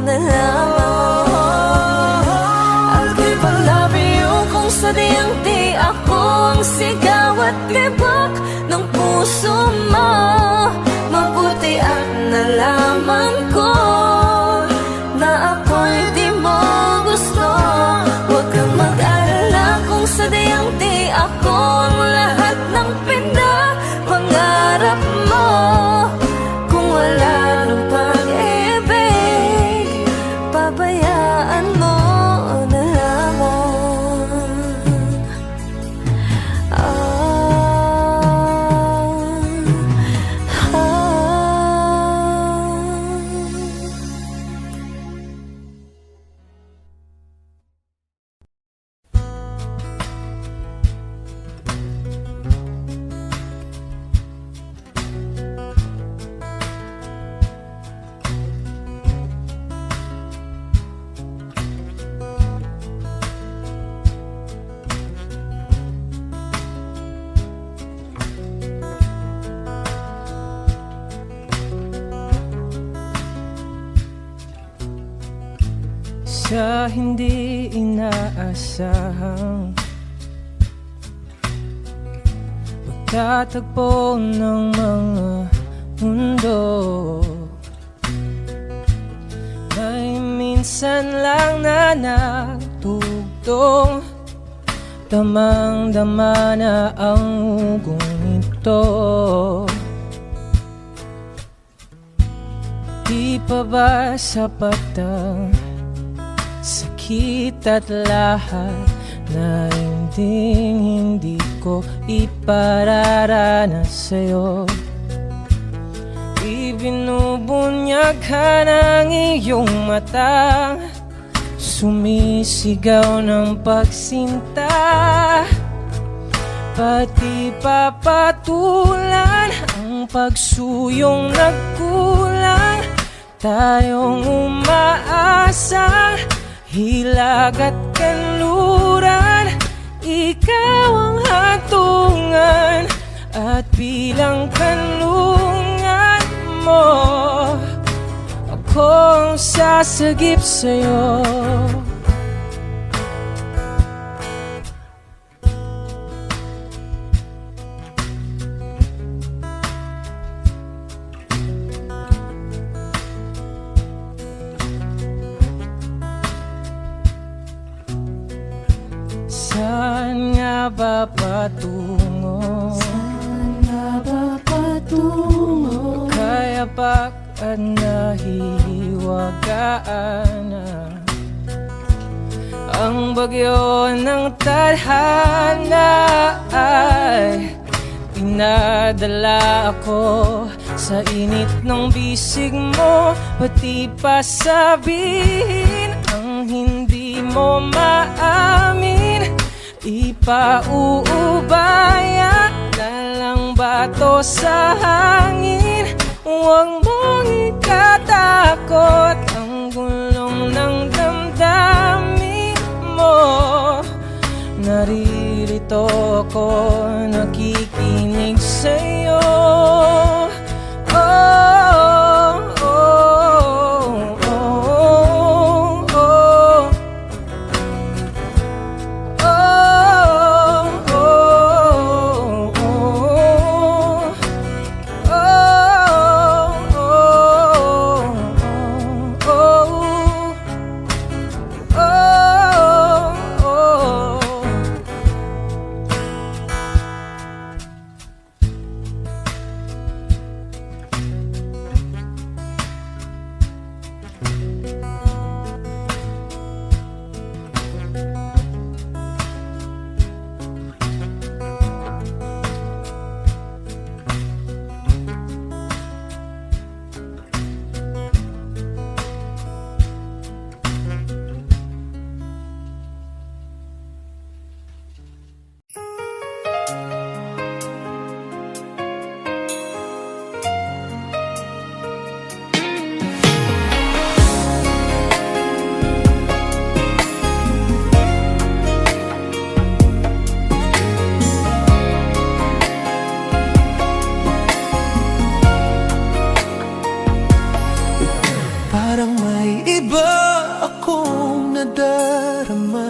na lamang. I'll keep on loving you kung sadyang di ako ang sigaw at tibok ng puso mo. Mabuti at nalaman ko na ako'y di mo gusto. Huwag kang mag-alala kung sadyang di ako ang lahat ng pinapangarap mo. Kung wala ng pag-ibig, pabayaan mo na lamang. Sa hindi inaasahang pagtatagpo ng mga mundo, may minsan lang na natugtong, damang-dama na ang ugong ito. Di pa ba sapat ang sakit at lahat na hindi ko ipararanas sa'yo? Ibinubunyag ka ng iyong mata, sumisigaw ng pagsinta, pati papatulan ang pagsuyong nagkulang. Tayong umaasa, hilag at kanluran, ikaw ang hatungan at bilang kanlungan mo, ako ang sasagip sa'yo. Saan nga ba patungo? Kaya pak at nahihiwagaan na ang bagyo ng tadhana ay pinadala ako sa init ng bisig mo. Pati pa sabihin ang hindi mo maamin, ipauubaya na lang bato sa hangin. Huwag mong ikatakot ang gulong ng damdamin mo. Naririto ko, nakikinig sa'yo. Oh, oh, oh, oh, oh. Parang may iba akong nadarama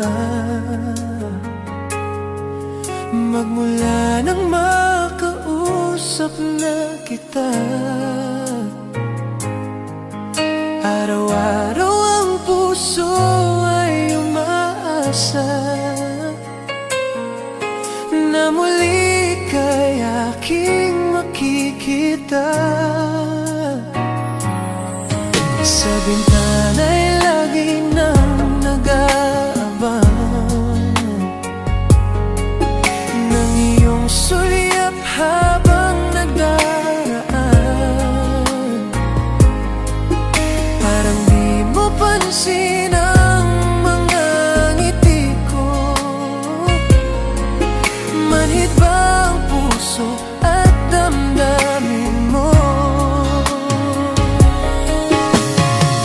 magmula nang makausap na kita. Araw-araw ang puso ay umaasa na muli kay aking makikita. Sa bintana'y lagi nang nag-aabang ng iyong sulyap habang nagdaraan. Parang di mo pansin ang mga ngiti ko. Manhid ba ang puso at damdamin mo?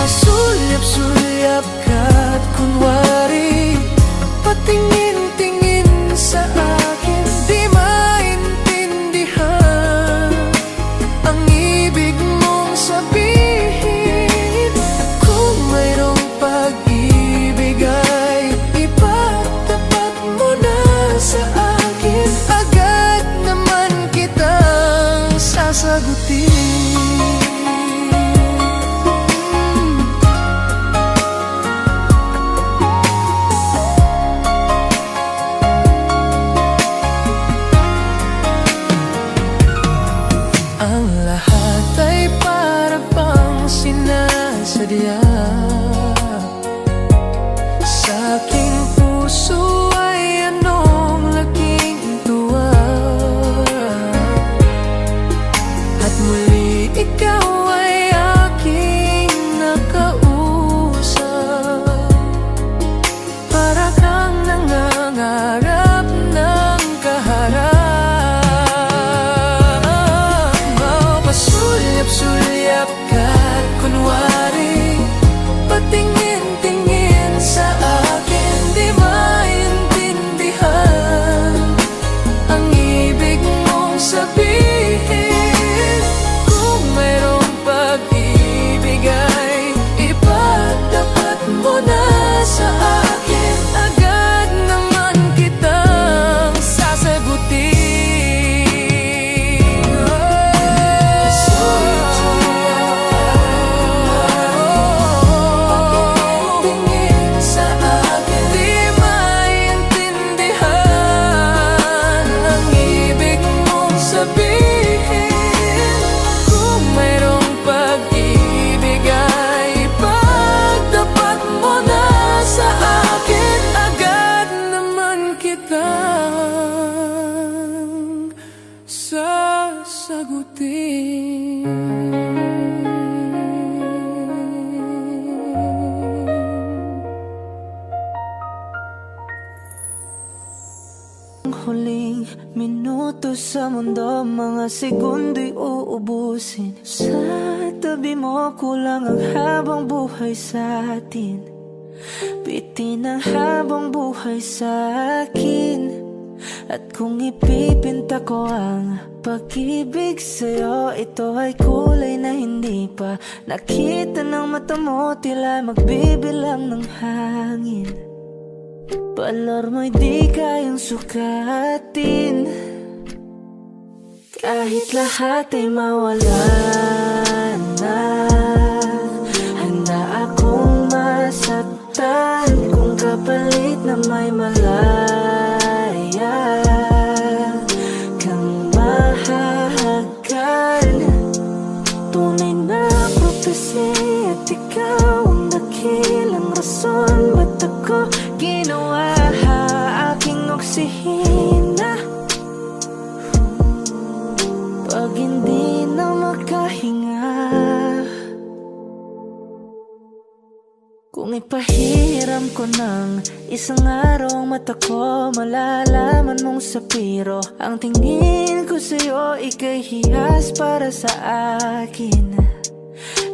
Sulyap-sulyap ka't kunwari patingin-tingin sa akin, di maintindihan ang ibig mong sabihin. Kung mayroong pag-ibig ay ipagtapat mo na sa akin, agad naman kitang sasagutin. Ang lahat ay para bang sinasadya. Sa aking puso ay anong laking tuwa, at muli Ang huling minuto sa mundo, mga segundo'y uubusin. Sa tabi mo, kulang ang habang buhay sa atin. Bitin ang habang buhay sa akin. At kung ipipinta ko ang pag-ibig sa'yo, ito ay kulay na hindi pa nakita ng mata mo, tila magbibilang ng hangin. Balor mo'y di kayang sukatin, kahit lahat ay mawala na. Handa akong masaktan kung kapalit na may malaya kang mahahagan. Tunay na prophecy at ikaw ang dakilang rason ba't ako ginawa aking oksihina. Pag hindi na makahinga, kung ipahiram ko ng isang araw ang mata ko, malalaman mong sapiro ang tingin ko sa'yo, ika'y hiyas para sa akin.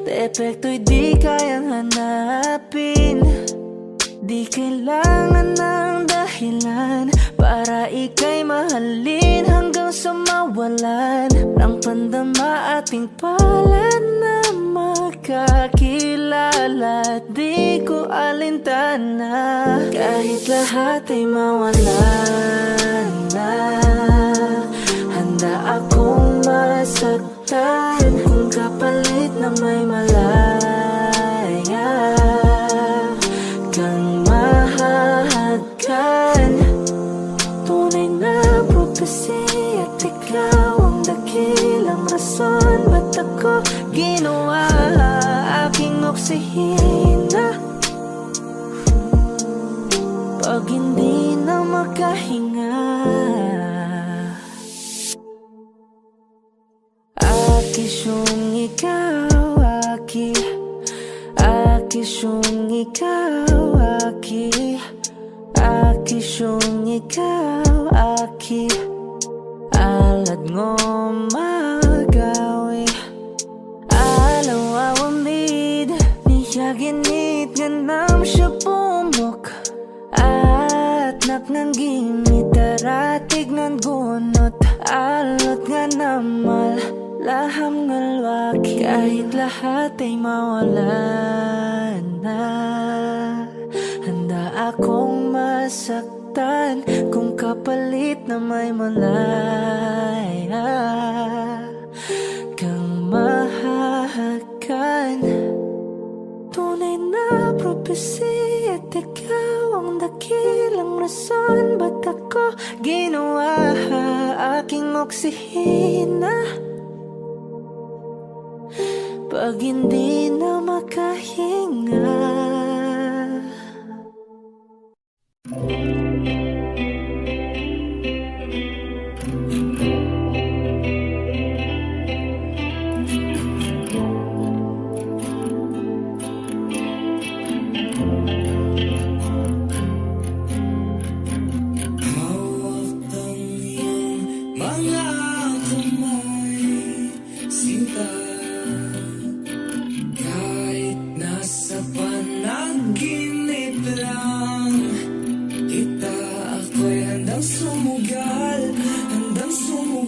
Depekto'y di kayang hanapin, di kailangan ng dahilan para ika'y mahalin hanggang sa mawalan ng pandama ating palad na magkakilala. Di ko alintana kahit lahat ay mawalan na. Handa akong masaktan kung kapalit na may malaya kang mahahagan. Tunay na prophecy at ikaw ang dakilang rason ba't ako ginawa aking oksihina. Pag hindi na makahinga, akisyong ikaw, akisyong ikaw, akisyong ikaw, alad ngo magawi alaw awamid niya ginit ganam siya pumok at naknanggimit daratig ng gunot alot nga namal laham ngalwaki kahit lahat ay mawalan na. Handa akong masaktan kung kapalit na may malaya kang mahahagan. Tunay na prophecy at ikaw ang dakilang rason ba't ako ginawa aking oksihina. Pag hindi na makahinga, Mga kamay, sinta, kahit nasa panaginip lang kita, ako'y handang sumugal, handang sumugal.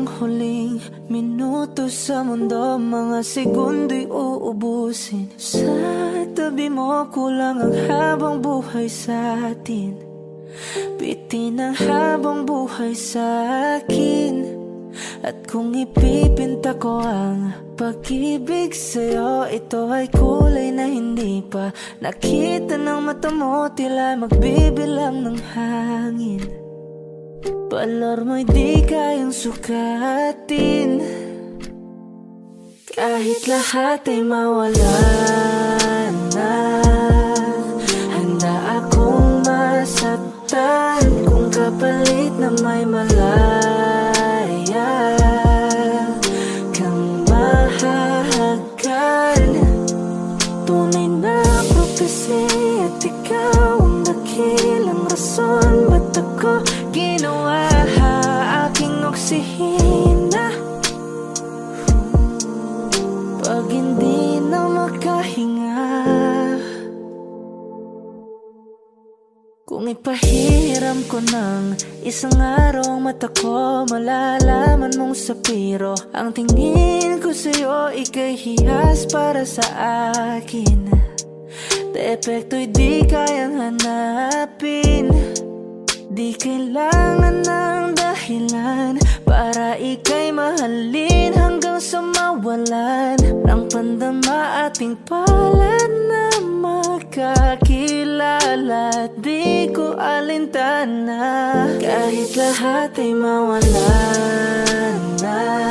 ang huling minuto sa mundo, mga segundo'y uubusin. Sa tabi mo kulang ang habang buhay sa atin, bitin ang habang buhay sa akin. At kung ipipinta ko ang pag-ibig sa'yo, ito ay kulay na hindi pa nakita ng mata mo, tila magbibilang ng hangin. Balor mo'y di kayang sukatin, kahit lahat ay mawala na. Handa akong masaktan kung kapalit na may malaya kang mahahagan. Tunay na prophecy at ikaw ang dakilang rason, ba't ako ginawa aking oksihina? Pag hindi na makahinga, kung ipahiram ko ng isang araw ang mata ko, malalaman mong sapiro ang tingin ko sa'yo, ika'y hiyas para sa akin. Depekto'y di kayang hanapin, di kailangan ng dahilan para ika'y mahalin hanggang sa mawalan ng pandama ating palad na magkakilala. Di ko alintana kahit lahat ay mawalan na.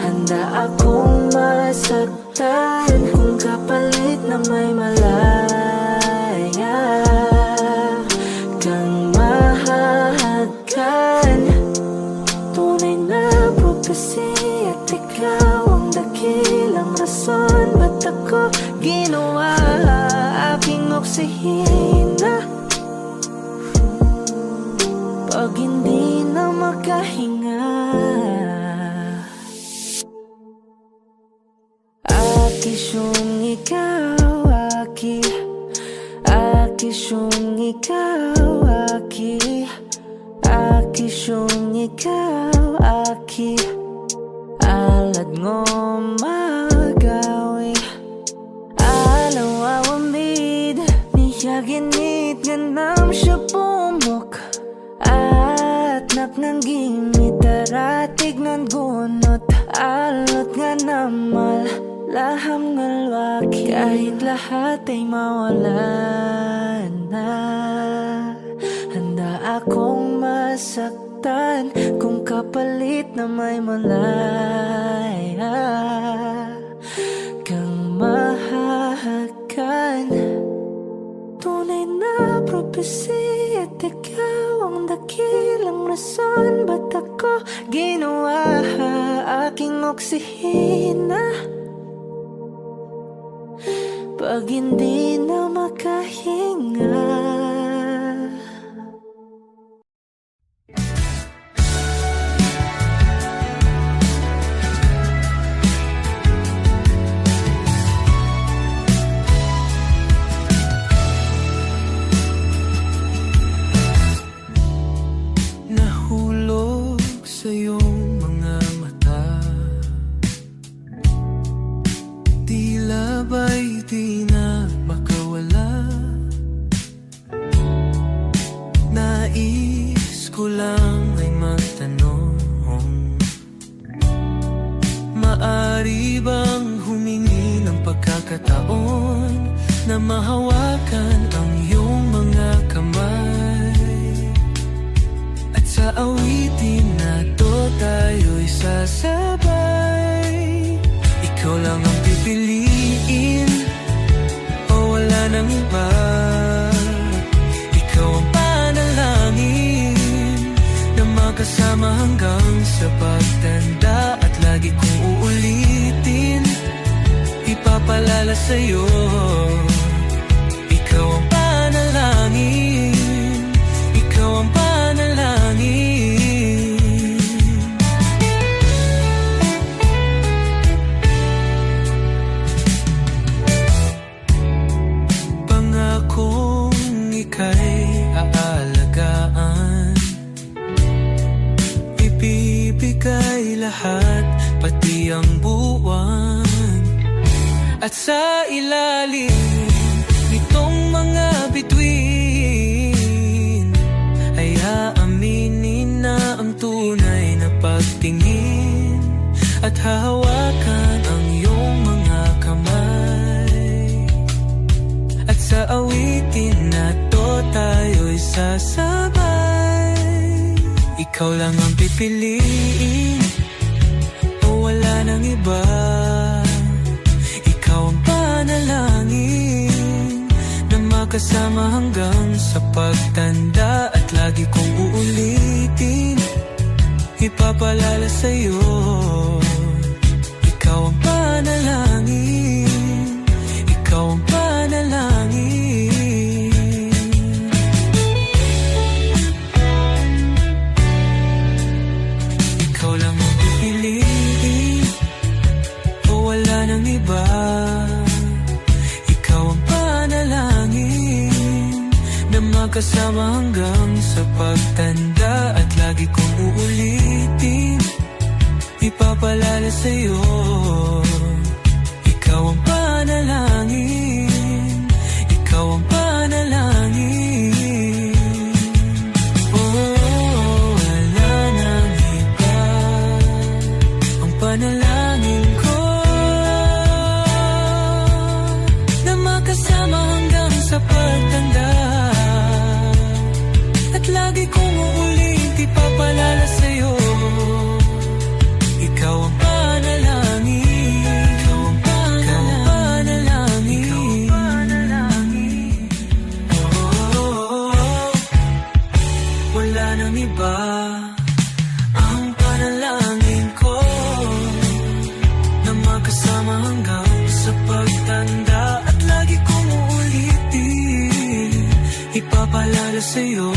Handa akong masaktan kung kapalit na may malaya kang mahahagan. Tunay na prophecy at ikaw ang dakilang rason, ba't ako ginawa aking oksihina? Pag hindi na makahinga, akisyong ikaw, akisyong ikaw, akisyong ikaw, alad ngo magawi, alaw awamid, niyaginit ganam siya pumok, at naknanggimit taratig ng gunot, alot nga namal laham ngalwaki. Kahit lahat ay mawala na, handa akong masaktan kung kapalit na may malaya kang mahahagan. Tunay na prophecy at ikaw ang dakilang rason, ba't ako ginawa aking oksihina? Pag hindi na makahinga, nahulog sa iyong mga mata, tila ba'y di na makawala. Nais ko lang ay magtanong, maari bang humingi ng pagkakataon na mahawakan ang iyong mga kamay, at sa awitin na to tayo'y sasabay. Ikaw lang ang pipiliin o wala nang iba, ikaw ang panalangin na magkasama hanggang sa pagtanda. At lagi kong uulitin, ipapalala sa'yo, ikaw ang panalangin, ikaw ang panalangin. Pangakong ika'y aalagaan, ibibigay At sa ilalim nitong mga bituin ay aaminin na ang tunay na pagtingin at hahawakan ang iyong mga kamay. At sa awitin na to tayo'y sasabay. Ikaw lang ang pipiliin o wala nang iba. Ikaw ang panalangin na makasama hanggang sa pagtanda. At lagi kong uulitin, ipapalala sa'yo. Ikaw ang panalangin, ikaw ang panalangin. Ikaw lang ang pipiliin o wala nang iba. Ikaw ang panalangin na makasama hanggang sa pagtanda. At lagi kong uulitin, ipapalala sa'yo. Ikaw ang panalangin, ikaw ang panalangin. Oh, wala nang iba. Ang panalangin ko na makasama hanggang sa pagtanda. At lagi kong uulit, ipapalala sa'yo. Ikaw ang panalangin, ikaw ang panalangin, ikaw ang panalangin. Oh, wala nang iba. Ang panalangin ko na makasama hanggang sa pagtanda. At lagi kong uulitin, ipapalala sa'yo.